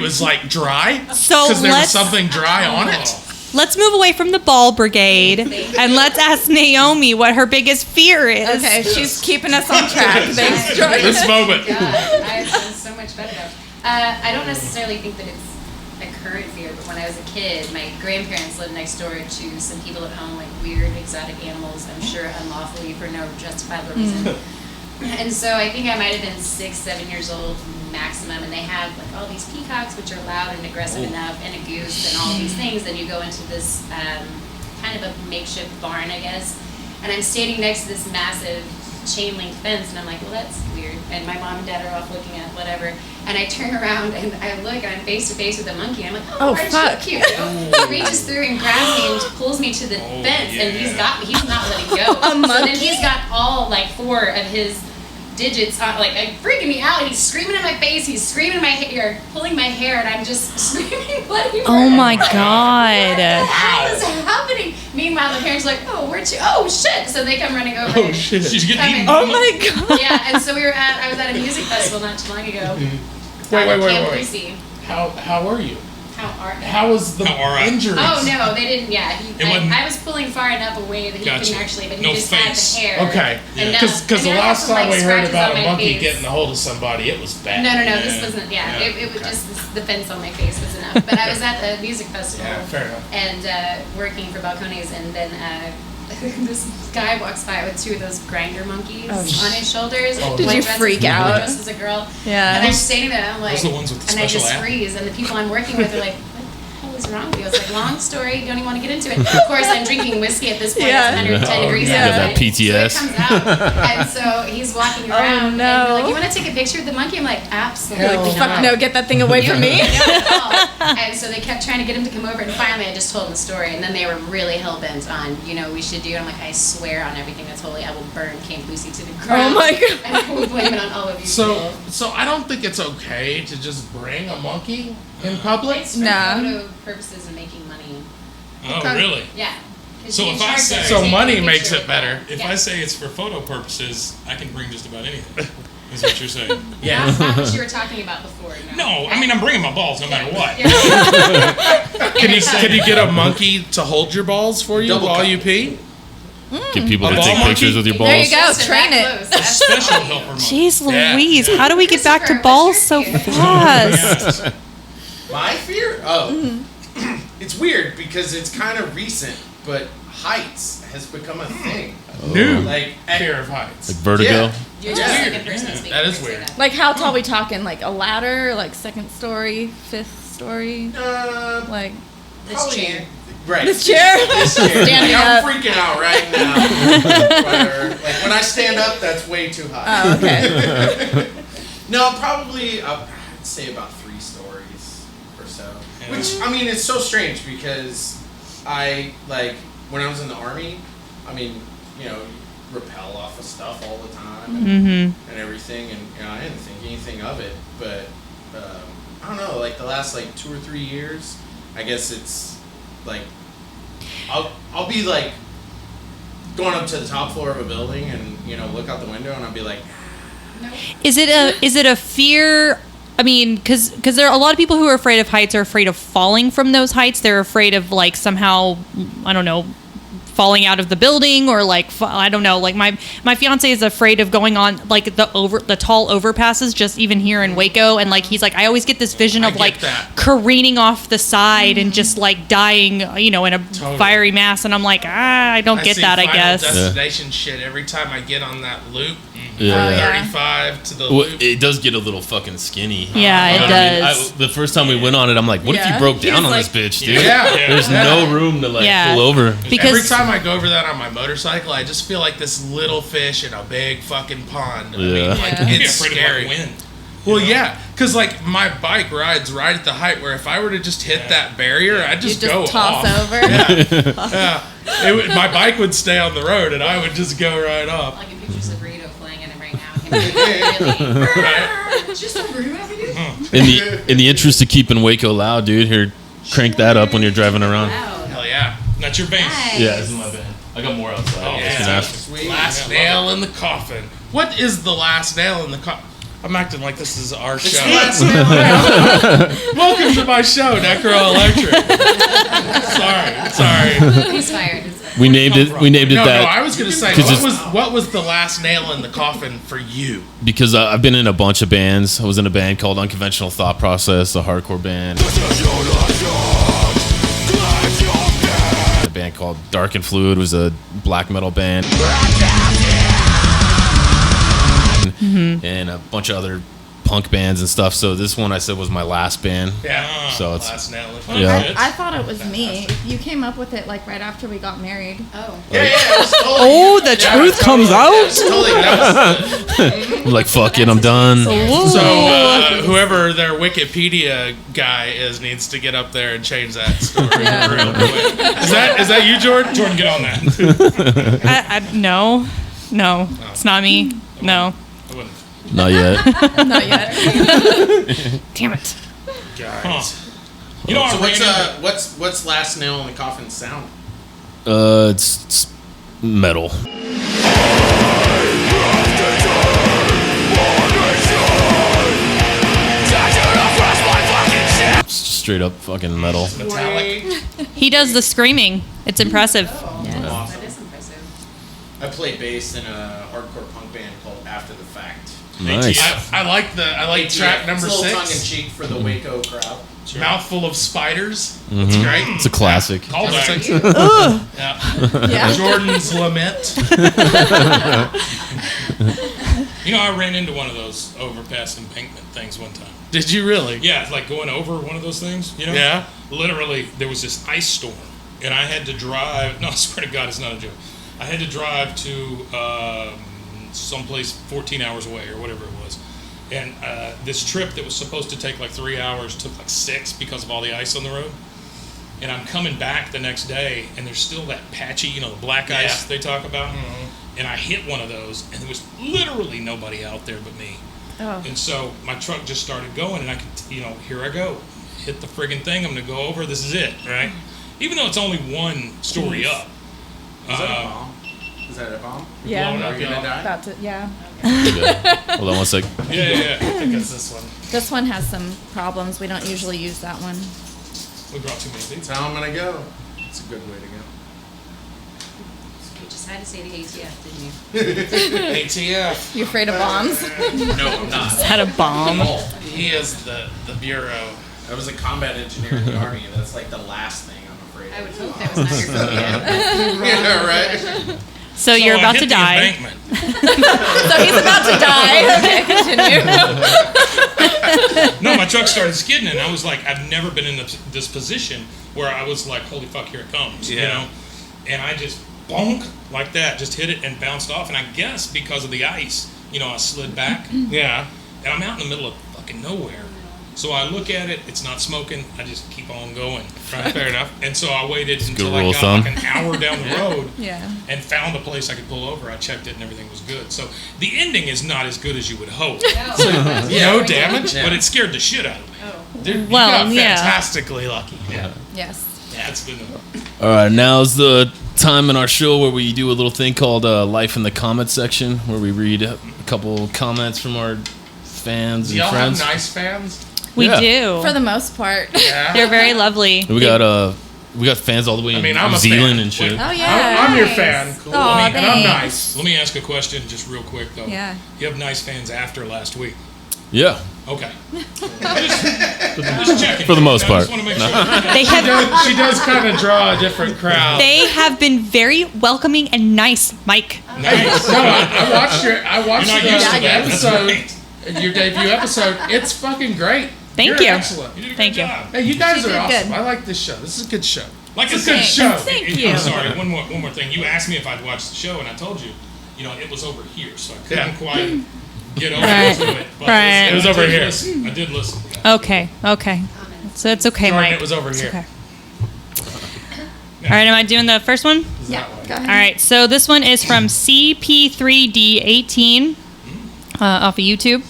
was like dry. So because there was let's something dry on it. let's move away from the ball brigade and let's ask Naomi what her biggest fear is. Okay, she's keeping us on track. Thanks, Jordan. This moment. God, I've done so much better now. I don't necessarily think that it's a current fear, but when I was a kid, my grandparents lived next door to some people at home, like weird exotic animals, I'm sure unlawfully for no justifiable reason. And so I think I might have been 6, 7 years old maximum, and they have like all these peacocks, which are loud and aggressive enough, and a goose, and all these things. Then you go into this kind of a makeshift barn, I guess, and I'm standing next to this massive chain link fence, and I'm like, well, that's weird. And my mom and dad are off looking at whatever, and I turn around and I look, and I'm face to face with a monkey. And I'm like, Oh, aren't fuck. you cute? He reaches through and grabs me and pulls me to the fence, and he's got me. He's not letting go. A So monkey? then he's got all like 4 of his digits on, like freaking me out. He's screaming in my face. He's screaming in my hair, pulling my hair, and I'm just screaming bloody murder. Oh my God. What the hell is happening? Meanwhile, the parents are like, oh, where'd you? Oh shit! So they come running over. Oh and shit. She's getting come eaten. in. Oh my god. Yeah, and so I was at a music festival not too long ago. Wait. Camp Lucy. How are you? How was the How are I? injuries? Oh no, they didn't. Yeah, It wasn't- I was pulling far enough away that he Gotcha. couldn't actually, but he No just face. had the hair. Okay. And no- Because and the then I last had some, time we like, heard scratches about on a my monkey face. getting a hold of somebody, it was bad. No, Yeah. this wasn't. Yeah, Yeah. it was just the fence on my face was enough. But I was at the music festival Yeah, fair enough. and working for Balcones, and then this guy walks by with 2 of those grinder monkeys Oh, on his shoulders. Did like you dressed freak as, out? Dressed as a girl. Yeah. And I'm standing there, and I'm like, Those are the ones with the and I special just app? freeze, and the people I'm working with are like, what is wrong with you? I was like, long story, don't even want to get into it. Of course, I'm drinking whiskey at this point. Yeah. It's 110 Oh, degrees you got outside. that PTS. So it comes out, and so he's walking around, and no. they're like, you want to take a picture of the monkey? I'm like, absolutely Hell not. Fuck no, get that thing away from me. And so they kept trying to get him to come over, and finally I just told him the story, and then they were really hell-bent on, we should do it. I'm like, I swear on everything that's holy, I will burn Camp Lucy to the ground. Oh my God. And I will blame it on all of you So people. I don't think it's okay to just bring a monkey in public. It's for Nah. photo purposes and making money. Oh, really? Yeah. 'Cause So you if I charge say- them for So taking money a makes picture it with better. them. If Yeah. I say it's for photo purposes, I can bring just about anything. Is what you're saying? Yeah. That's not what you were talking about before. No, I mean I'm bringing my balls no matter what. Can you get a monkey to hold your balls for you Double while cup. you pee? Get people A to ball take monkey? pictures with your balls. There you go. Just train that it. close. A special helper monkey. Jeez Yeah. Louise, how do we get back to Christopher, balls what's so your fear? fast? My fear? Oh. It's weird because it's kind of recent, but heights has become a thing. New Like, fear of heights. Like vertigo. Yeah. You're Yeah. just like a person speaking. That is Say weird. that. Like how tall we talking? Like a ladder? Like 2nd story, 5th story? Like This probably- chair. Right. this chair? This chair. Standing Like, I'm up. freaking out right now. Like when I stand up, that's way too high. Oh, okay. No, probably I'd say about 3 stories or so. Which I mean, it's so strange because I like when I was in the army. I mean, you rappel off of stuff all the time and everything, and I didn't think anything of it. But I don't know, like the last 2 or 3 years, I guess it's like I'll be like going up to the top floor of a building and look out the window and I'll be like, Is it a fear? I mean, because there are a lot of people who are afraid of heights are afraid of falling from those heights. They're afraid of somehow, I don't know, falling out of the building or like I don't know. Like my fiance is afraid of going on like the tall overpasses just even here in Waco, and like he's like I always get this vision of like careening off the side and just like dying, you know, in a fiery mass, and I'm like I don't get that. I guess destination shit every time I get on that loop. Yeah. 35 to the loop. It does get a little fucking skinny. Yeah, it does. The first time we went on it, I'm like, what if you broke down on this bitch, dude? Yeah. There's no room to like pull over. Because every time I go over that on my motorcycle, I just feel like this little fish in a big fucking pond. I mean, like, it's scary. Well, yeah, because like my bike rides right at the height where if I were to just hit that barrier, I'd just go toss off. over. My bike would stay on the road and I would just go right off. I can picture Sabrina playing in it right now. Just a In the interest of keeping Waco loud, dude, here, crank that up when you're driving around. Hell yeah. That's your band. Nice. Yeah, this is my band. I got more outside. Oh, Yeah. Last nail in the coffin. What is the last nail in the coffin? I'm acting like this is our show. Welcome to my show, Necro Electric. Sorry. He's fired. We named it No, that. I was gonna say, what was the last nail in the coffin for you? Because I've been in a bunch of bands. I was in a band called Unconventional Thought Process, a hardcore band. A band called Dark and Fluid was a black metal band. And a bunch of other punk bands and stuff. So this one I said was my last band. Yeah. So it's last nail. I thought it was me. You came up with it like right after we got married. Oh. the truth comes out. I'm like, fuck it, I'm done. So whoever their Wikipedia guy is needs to get up there and change that story real quick. Is that you, Jordan? Jordan, get on that. No, it's not me. No. Not yet. Not yet. Damn it. Guys. You know, So what's last nail in the coffin sound? It's metal. Straight up fucking metal. Metallic. He does the screaming. It's impressive. That is impressive. I play bass in a hardcore punk band called After the Fact. Nice. I like track number it's a little 6. tongue in cheek for the Waco crowd. Mouthful of spiders. That's great. It's a classic. Callback. Yeah. Jordan's Lament. You know, I ran into one of those overpass embankment things one time. Did you really? Yeah, it's like going over one of those things, you know? Yeah. Literally, there was this ice storm, and I had to drive. No, I swear to God, it's not a joke. I had to drive to someplace 14 hours away or whatever it was. And this trip that was supposed to take like 3 hours took like 6 because of all the ice on the road. And I'm coming back the next day, and there's still that patchy, you know, the black ice they talk about. Mm-hmm. And I hit one of those, and there was literally nobody out there but me. Oh. And so my truck just started going, and I could, you know, here I go. Hit the friggin' thing. I'm going to go over. This is it, right? Even though it's only one story up. Is that a bomb? Is that a bomb? Yeah. Blowing up, Are you gonna die? About to, yeah. Hold on one sec. Yeah. I think it's this one. This one has some problems. We don't usually use that one. We brought too many That's people. how I'm gonna go. It's a good way to go. You just had to say the ATF, didn't you? ATF. You afraid of bombs? No, I'm not. Is that a bomb? He is the bureau. I was a combat engineer in the Army, and that's like the last thing I'm afraid of. I would hope that was not your phobia. Yeah, right? So you're I about hit to the die. embankment. So he's about to die. Okay, continue. No, my truck started skidding, and I was like, I've never been in this position where I was like, holy fuck, here it comes, you know? And I just bonk like that, just hit it and bounced off. And I guess because of the ice, you know, I slid back. Yeah. And I'm out in the middle of fucking nowhere. So I look at it, it's not smoking, I just keep on going. Right? Fair enough. And so I waited until good I rule of got thumb. like an hour down the road Yeah. and found a place I could pull over. I checked it and everything was good. So the ending is not as good as you would hope. No damage? But it scared the shit out of me. Dude, you Well, got yeah. fantastically lucky. Yes. That's been All right, now's the time in our show where we do a little thing called Life in the Comments section, where we read a couple comments from our fans Do and y'all friends. have nice fans? We Yeah. do. For the most part. Yeah. They're very lovely. We got We got fans all the way in I'm New a Zealand fan. and shit. Oh yeah. I'm your fan. Cool. And I'm thanks. nice. Let me ask a question, just real quick though. Yeah. You have nice fans after last week. Yeah, Okay. just checking. For the most I part. just want to make sure. They have She does kind of draw a different crowd. they have been very welcoming and nice, Mike. Nice. No, I watched You're not the used to that. That's episode, right. your debut episode. It's fucking great. Thank You're you. Excellent. You did a Thank good you. job. Hey, you guys She are did awesome. good. I like this show. This is a good show. Like I It's a said, good show. Thank you. I'm sorry. One more thing. You asked me if I'd watched the show, and I told you, it was over here, so I couldn't quite get over Right. to it. But Right. It was over here. I did listen. Okay. So it's okay, Jordan, Mike. it was over It's here. okay. All right, am I doing the first one? Yeah. Go ahead. All right, so this one is from CP3D18 off of YouTube.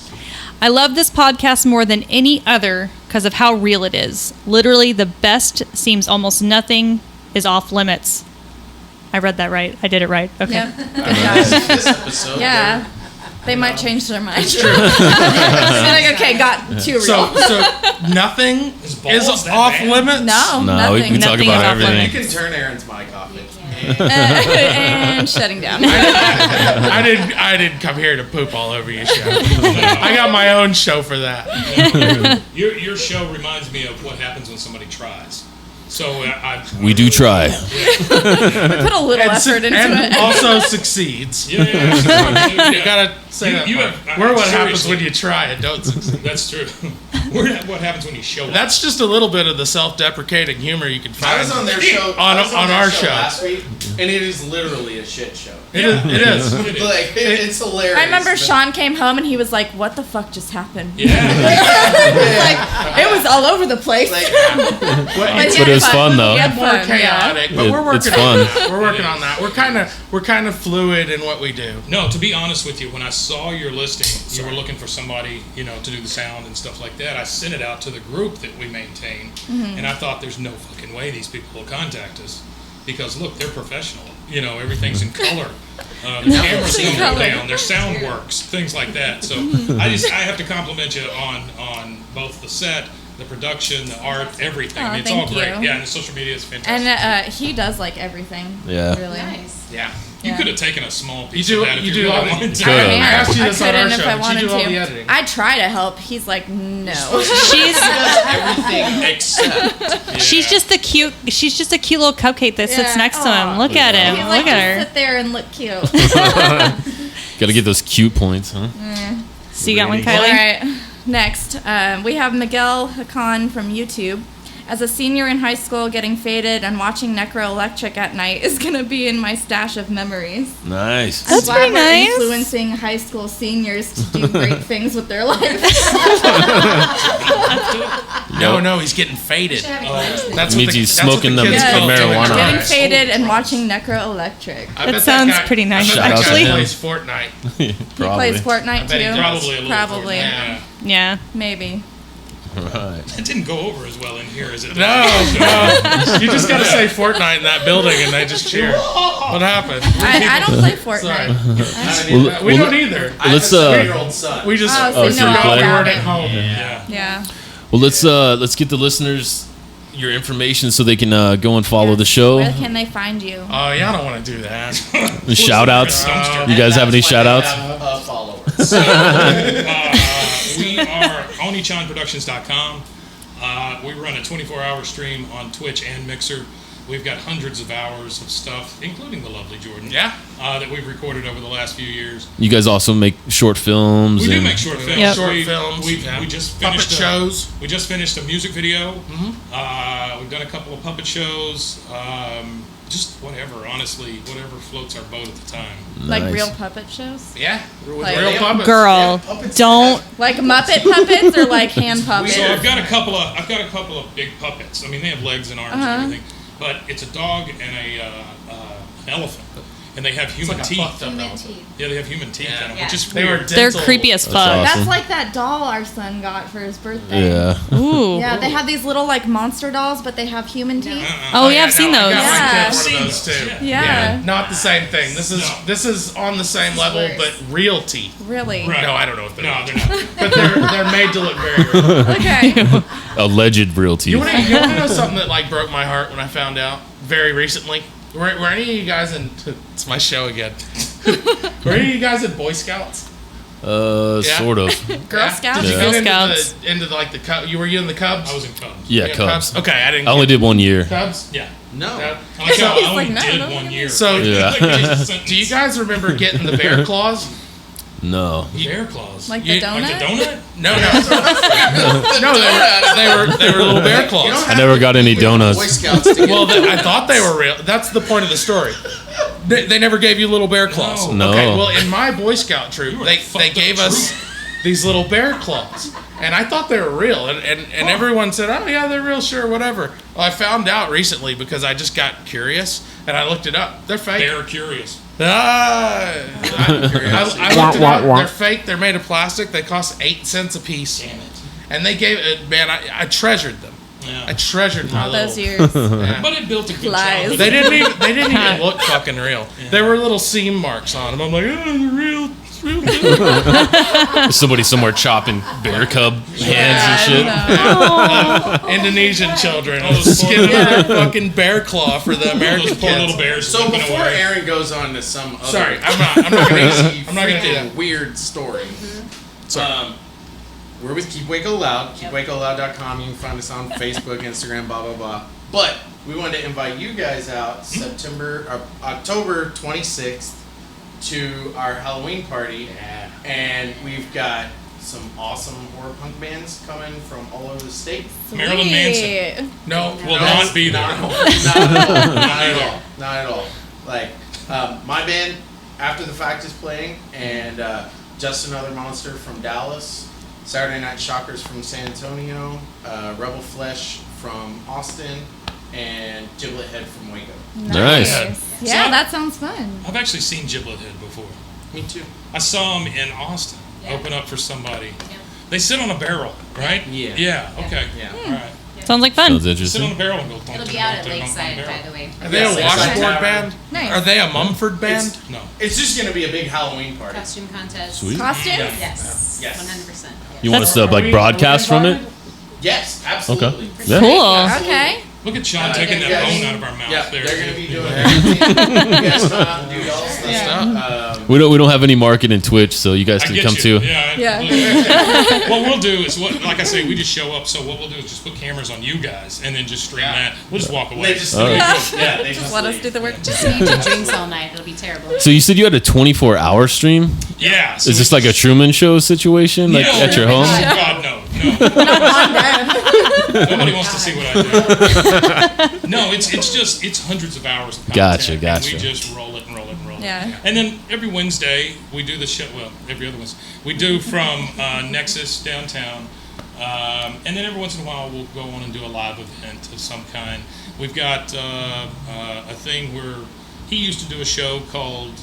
I love this podcast more than any other because of how real it is. Literally, the best seems almost nothing is off limits. I read that right. I did it right. Okay. Yep. Good job. This episode. Yeah. They might change their mind. It's true. Like, okay, got too real. So nothing Is balls is that off bad? limits. no, No, we nothing. can talk Nothing about is off everything. You limits. can turn Aaron's mic off. And shutting down. I didn't come here to poop all over your show. I got my own show for that. Your show reminds me of what happens when somebody tries. So We do try. We put a little effort into and it. also succeeds. Yeah. You gotta say that. part. We're what happens when you try and don't succeed. That's true. We're what happens when you show up. That's just a little bit of the self-deprecating humor you can find. I was on their show. On I was our their show. last week, and it is literally a shit show. It is. Like it's hilarious. I remember but- Sean came home and he was like, "What the fuck just happened?" Yeah. Like it was all over the place. Like, But it was fun, though. We had More fun, chaotic, but we're It's working fun. on that. We're working on that. We're kind of fluid in what we do. No, to be honest with you, when I saw your listing, you were looking for somebody, to do the sound and stuff like that. I sent it out to the group that we maintain, and I thought, there's no fucking way these people will contact us because look, they're professional. Everything's in color. The cameras don't go down. Their sound works, things like that. So I have to compliment you on both the set, the production, the art, everything. Oh, It's all thank great. you. Yeah, and the social media is fantastic. And he does like everything. Yeah. Really. Nice. Yeah. You Yeah. could have taken a small piece You do- of that if you you do all really the- wanted to. Could've. I asked you I this on our couldn't show, if I but wanted you do all the to. editing. I try to help. He's like, no. She's everything except. she's just a cute little cupcake that sits Yeah. next to him. Aw. Look at him. He's Look like, just at her. sit there and look cute. Got to get those cute points, huh? So you got one, All Kylie? right. Next, we have Miguel Hakan from YouTube. As a senior in high school, getting faded and watching Necro Electric at night is going to be in my stash of memories. Nice. That's Glad pretty we're nice. Influencing high school seniors to do great things with their life. No, he's getting faded. Should have you listen. That's Means what the, he's that's what smoking the them kids Yeah. call doing marijuana. Getting drugs. faded and watching Necro Electric. I That bet sounds guy- pretty nice, I bet that actually. guy plays Fortnite. He plays Fortnite bet he too. does. Probably a little. Probably. Yeah. Yeah. Maybe. Right. It didn't go over as well in here as it did. No. You just gotta say Fortnite in that building and they just cheer. What happened? I don't play Sorry. Fortnite. We don't either. I have Let's, a 3-year-old son. We just Oh, so you forgot play? we weren't at home. Yeah. Yeah. Well, let's get the listeners your information so they can go and follow the show. Where can they find you? Oh, y'all don't want to do that. The shout outs. Dumpster. You guys have any shout outs? Followers. We are OniichanProductions.com. We run a 24-hour stream on Twitch and Mixer. We've got hundreds of hours of stuff, including the lovely Jordan, Yeah. that we've recorded over the last few years. You guys also make short films. We do and make short films. Yep. Short We- films. We yeah. just Puppet finished shows. We just finished a music video. We've done a couple of puppet shows. Just whatever, honestly, whatever floats our boat at the time. Like Nice. real puppet shows? Yeah. With Like- real puppets. Girl, don't. Like Muppet puppets or like hand puppets? So I've got a couple of big puppets. I mean, they have legs and arms and everything, but it's a dog and an elephant. and they have human It's like a teeth. fucked up Human elephant. teeth. Yeah, they have human teeth in them, Yeah. which is They were weird. They're dental- creepy as That's fuck. awesome. That's like that doll our son got for his birthday. Yeah. Ooh. Yeah, they have these little like monster dolls, but they have human teeth. Oh, yeah, I've seen no, I those. got my Yeah. kid one Seen of those those, too. Yeah. Not the same thing. This is on the same level, worse. but real teeth. Really? Right. No, I don't know if they're No, real. they're not. But they're made to look very real. Okay. Alleged real teeth. You want to know something that like broke my heart when I found out very recently? Were any of you guys in? It's my show again. Were any of you guys in Boy Scouts? Yeah. Sort of. Girl Yeah? Scouts? Did you Girl get Scouts. into like the Cubs? You in the Cubs? I was in Cubs. Yeah, You Cubs. Okay, I didn't. I only did 1 year. Cubs. Yeah. No. No. I like how I only like, no, did no, 1 no. year. So, Yeah. do you guys remember getting the bear claws? No. Bear claws? Like the donut? Like the donut? No, they were little bear claws. I never got any donuts. Boy Scouts to get Well, I thought they were real. That's the point of the story. They never gave you little bear claws. No. Okay, well, in my Boy Scout troop, You were a they fucked up gave us these little bear claws. And I thought they were real. And everyone said, oh, yeah, they're real, sure, whatever. Well, I found out recently because I just got curious and I looked it up. They're fake. They're curious. I looked it up. They're fake. They're made of plastic. They cost 8 cents a piece. Damn it. And they gave it, man, I treasured them. Yeah. I treasured my All little. those years. Yeah. But it built a good Lies. childhood. They didn't even look fucking real. There were little seam marks on them. I'm like, oh, they're real. It's real good. Somebody somewhere chopping bear cub hands and shit. Indonesian children Oh, those poor- skinning their fucking bear claw for the American Those poor kids. little bears. So slipping before away. Aaron goes on to some other Sorry, I'm not gonna crazy, I'm not gonna do freaking that. weird story. Sorry. We're with Keep Waco Loud, keepwacoloud.com. You can find us on Facebook, Instagram, blah blah blah. But we wanted to invite you guys out October 26th to our Halloween party, and we've got some awesome horror punk bands coming from all over the state. Marilyn Manson No, will not be there. Not at all. Not at all. Not at all. Like, my band, After the Fact, is playing, and Just Another Monster from Dallas, Saturday Night Shockers from San Antonio, Rebel Flesh from Austin, and Giblet Head from Waco. Nice. Yeah, that sounds fun. I've actually seen Giblet Head before. Me too. I saw him in Austin Yeah. open up for somebody. Yeah. They sit on a barrel, right? Yeah. Yeah, okay. Yeah. All right. Sounds like fun. Sounds Sit on interesting. a barrel and go. It'll be out at Lakeside, by the way. Are they a Yes, washboard Lakeside band? Nice. Are they a Mumford band? No. It's just going to be a big Halloween party. Costume contest. Sweet. Costumes? Yes. Yes. 100%. You want us to like broadcast from it? Yes, absolutely. Yeah. Cool. Okay. Look at Sean taking that yes. bone out of our mouth. Yeah, there. they're going to be doing everything. You guys come out and do all this stuff. We don't have any market in Twitch, so you guys I can get come you. too. Yeah. What we'll do is, like I say, we just show up. So what we'll do is just put cameras on you guys, and then just stream that. We'll just walk away. They just, All right. yeah, they just Let us leave. do the work. Just need to drinks all night. It'll be terrible. So you said you had a 24-hour stream? Yeah. So Is this like a Truman Show situation, like No. at your home? Oh God, no. Nobody wants to see what I do. No, it's hundreds of hours of content. Gotcha. And we just roll it and roll it and roll it. Yeah. And then every Wednesday we do the show. Well, every other Wednesday we do from Nexus downtown, and then every once in a while we'll go on and do a live event of some kind. We've got a thing where he used to do a show called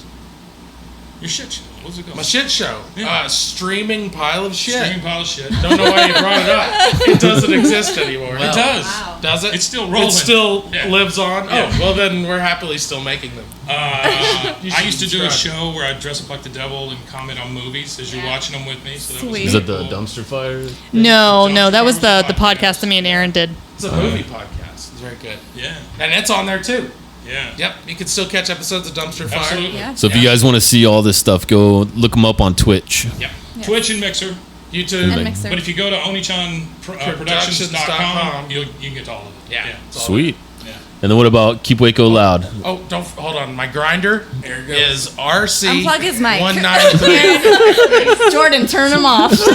Your Shit Show. What's it called? My shit show. Yeah. Streaming pile of shit. Streaming pile of shit. Don't know why you brought it up. It doesn't exist anymore. It does. Wow. Does it? It's still rolling. It still Yeah. lives on? Yeah. Oh, well then we're happily still making them. I used to do a subscribe. show where I'd dress up like the devil and comment on movies as you're Yeah. watching them with me. So that was Sweet. Is that the really cool. dumpster fire? No, that was the podcast that me and Aaron did. It's a movie podcast. It's very good. Yeah, And it's on there too. yeah. Yep, you can still catch episodes of Dumpster Fire. Absolutely. Yeah. So if you guys want to see all this stuff, go look them up on Twitch. Yep. Twitch and Mixer. YouTube. And Mixer. But if you go to Oniichan Productions.com, you can get to all of it. Yeah. It's all Sweet. Yeah. And then what about Keep Waco Loud? Oh, don't hold on. My grinder is RC. Unplug his mic. 193. Jordan, turn him off. Stop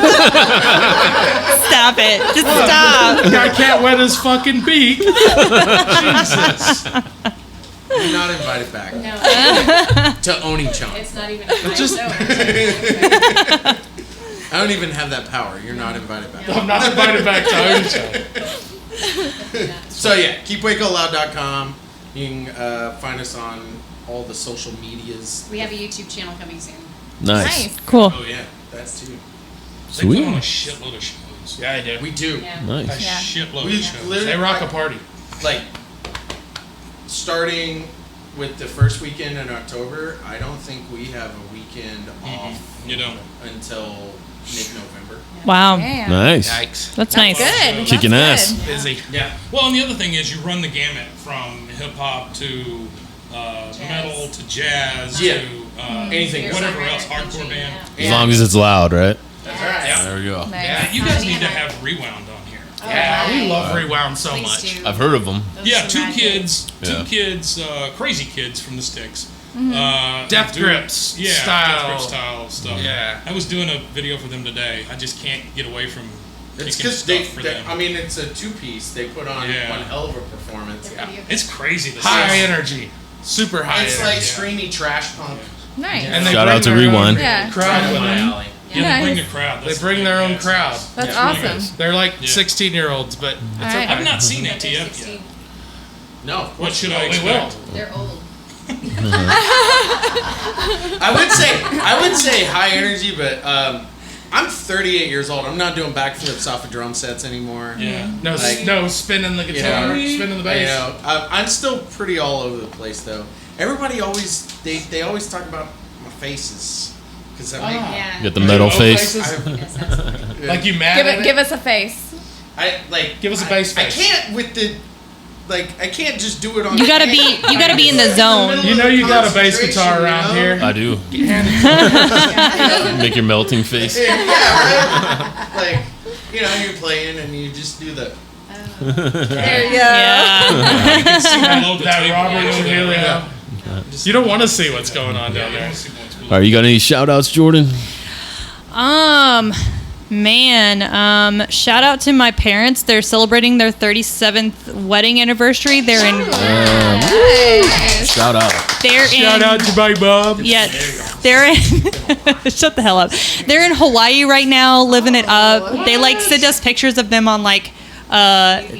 it. Just stop. Guy can't wet his fucking beak. Jesus. You're not invited back No, to Oniichan. it's not even a Just- show. I don't even have that power. You're not invited back. I'm not invited back to Oniichan. So yeah, keepwacoloud.com. You can find us on all the social medias. We have a YouTube channel coming soon. Nice. Cool. Oh yeah, that's too. They put on a Sweet. shitload of shows. Yeah, I do. We do. Yeah. A Nice. Yeah. shitload We of shows. literally They rock a party. Like starting with the first weekend in October. I don't think we have a weekend off You don't. until mid-November. Wow. Damn. Nice. Yikes. That's nice. Good. Kicking That's ass. good. Busy. Yeah. Well, and the other thing is you run the gamut from hip hop to metal to jazz Yeah. to Anything. whatever Singer, else, hardcore country, band. As long as it's loud, right? That's right. Yeah. There we go. Nice. Yeah. You guys need to have Rewound on here. Yeah, we love Right. Rewound so Please much. do. I've heard of them. Those Yeah, are two mad kids, Yeah. crazy kids from the Sticks. Death do- Grips style. Death Grip style stuff. Yeah. I was doing a video for them today. I just can't get away from It's kicking because stuff for them. I mean, it's a two-piece. They put on Yeah. one hell of a performance. They're pretty good. It's crazy. The High Sticks. energy. Super high It's energy. like screamy trash punk. Nice. And they Shout bring out to their Rewind. own Yeah. crowd Right with up my them. alley. Yeah, they bring the Nice. crowd. They That's bring their own crowd. That's Yeah. awesome. They're like Yeah. 16-year-olds, but it's Alright. okay. I've not seen Yeah, it they're yet. 16. No. What should I We expect? will. They're old. I would say high energy, but I'm 38 years old. I'm not doing backflips off of drum sets anymore. Yeah. No, Like- no spinning the guitar, spinning the I bass. know. I'm still pretty all over the place though. Everybody always they always talk about my faces because I make Yeah. Get the metal face. Yes, that's Like you mad at it? Give us a face. I like Give us a bass I face. can't with the like I can't just do it on. You the gotta hand. be in the zone. You know you got a bass guitar Concentration, around you know? here. I do. Yeah. Make your melting face. Yeah, right. Like you're playing and you just do the. There you go. Yeah. You can see below the That table. Robert actually. Emilio. You don't want to see what's going on down Yeah, there. I see what's below. All right, you got any shout outs, Jordan? Shout out to my parents. They're celebrating their 37th wedding anniversary. They're in Shout out. Shout out to my mom. Yeah, they're in. Shut the hell up. They're in Hawaii right now, living it up. They send us pictures of them on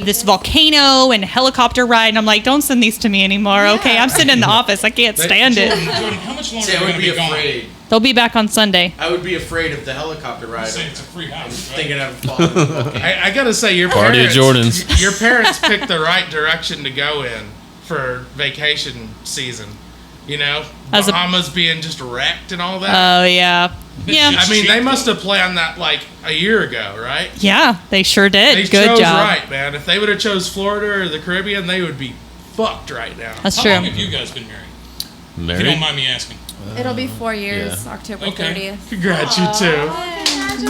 this volcano and helicopter ride, and I'm like, don't send these to me anymore. Okay, I'm sitting in the office. I can't stand it. Jordan, how much longer See, are I you would going to be be gone? afraid. They'll be back on Sunday. I would be afraid of the helicopter ride. I'm saying it's a free house, right? Thinking of falling. in the volcano. I gotta say, your Party at parents, Jordan's. your parents picked the right direction to go in for vacation season. You know, As a- Bahamas being just wrecked and all that. Oh yeah, yeah, I mean, they must have planned that a year ago, right? yeah. They sure did. They Good chose job. right, man. If they would have chose Florida or the Caribbean, they would be fucked right now. That's How true. long have you guys been married? If you don't Married? mind me asking. It'll be 4 years, October Okay. 30th. Congrats, you two.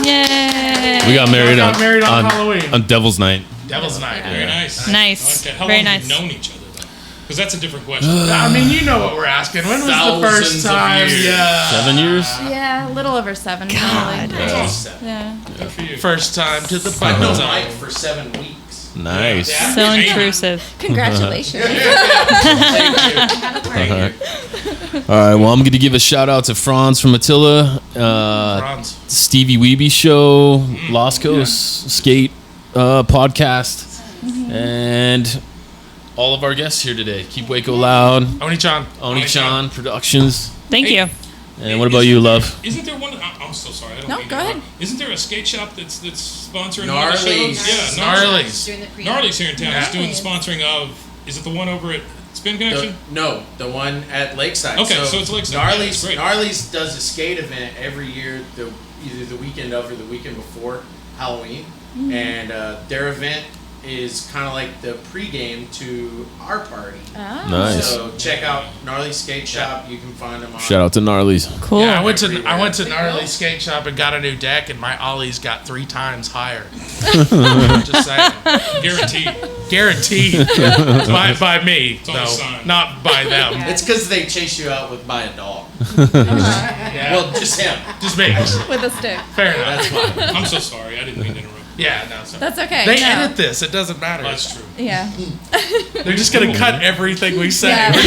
Yay. We got married, Got married on Halloween. on Devil's Night. Devil's Night. Very nice. Nice. Okay. How Very long nice. have you known each other, though? Because that's a different question. I mean, you know what we're asking. When was the Thousands first of time? years. Yeah. 7 years? Yeah, a little over 7. God. Probably. Yeah. Good for you. First time to the I've known button. Mike for 7 weeks. Nice. Yeah. So Hey. intrusive. Congratulations. All right, well, I'm going to give a shout out to Franz from Attila, Bronze. Stevie Weeby Show, Lost Coast Skate podcast, and all of our guests here today. Keep Waco Loud, Oniichan. Oniichan Productions. Thank you. And what about you, love? Isn't there one? I'm so sorry. I don't No, mean go to ahead. interrupt. Isn't there a skate shop that's sponsoring all the Gnarly's. shows? Yeah, Gnarly's. Doing the pre- Gnarly's here in town. It's doing the Nice. sponsoring of. Is it the one over at Spin Connection? The one at Lakeside. Okay, so it's Lakeside. Yeah, Gnarly's, that's great. Gnarly's does a skate event every year, either the weekend of or the weekend before Halloween, and their event is kind of like the pregame to our party. Oh. Nice. So check out Gnarly Skate Shop. You can find them on. Shout out to Gnarly's. Cool. Yeah, I went to Gnarly Skate Shop and got a new deck, and my ollies got 3 times higher. Just saying, guaranteed by me on the though, sign. not by them. It's because they chase you out by a dog. Yeah, Well, just him. just me. With a stick. Fair enough. That's fine. I'm so sorry. I didn't mean to interrupt. Yeah, no. So That's okay. they no. edit this. It doesn't matter. That's true. Yeah. They're just gonna cut everything we say. Yeah. We're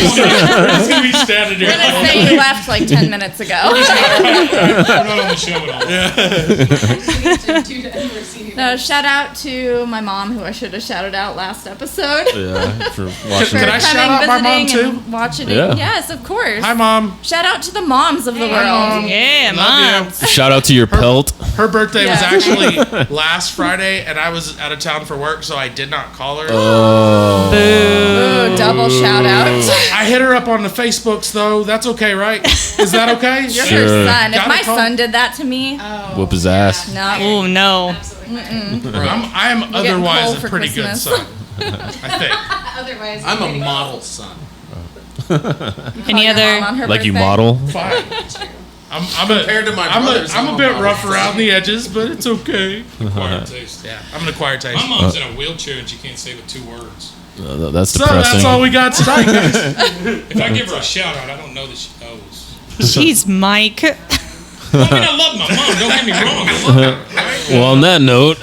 just gonna be standing here. We're gonna say you left like 10 minutes ago. We're not on the show at all. No, shout out to my mom, who I should have shouted out last episode. Yeah, for For watching. Can I coming, shout out my mom, visiting, too? and watching Yeah. it. Yes, of course. Hi, Mom. Shout out to the moms of the world. Mom. Yeah, Love Mom. you. Shout out to your pelt. Her birthday was Yeah. actually last Friday, and I was out of town for work, so I did not call her. Oh. Ooh, double shout out. I hit her up on the Facebooks, though. That's okay, right? Is that okay? You're Sure. her son. If Gotta my call- son did that to me, Whoop his ass. no. Oh no. I am getting otherwise coal a for pretty Christmas. good son. I think. Otherwise, I'm a model son. Any Your other? mom on her Like you birthday? model. Fine. I'm Compared to my brothers, I'm I'm a a bit model rough son. around the edges, but it's okay. Acquired taste. Yeah, I'm an acquired taste. My mom's in a wheelchair and she can't say with 2 words. That's So depressing. that's all we got tonight, guys. If I give her a shout out, I don't know that she knows. Jeez, Mike. Well, I mean, I love my mom. Don't get me wrong. I love her. Well, on that note,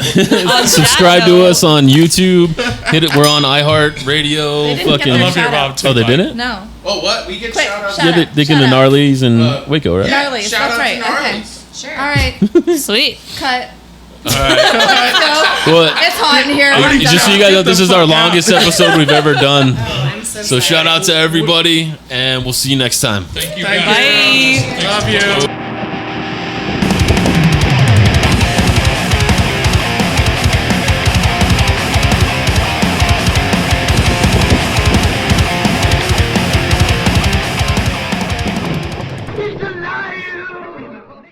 subscribe to us on YouTube. Hit it. We're on iHeartRadio. They didn't get Fucking. their I love your shout mom out. too. Oh, they Mike. didn't? No. Oh, what? We get Quick, shout outs? shout Yeah, out. they can Shout the out. Gnarlies and Waco, right? Gnarlies, Shout that's out right. to Okay. Gnarlies. Sure. All right. Sweet. Cut. All right. Let's go. Well, It's hot in here. We're just so done. you guys know, this is our longest episode we've ever done. I'm so So shout out to everybody, and we'll see you next time. Thank you, Thank guys. you. Bye. Love you.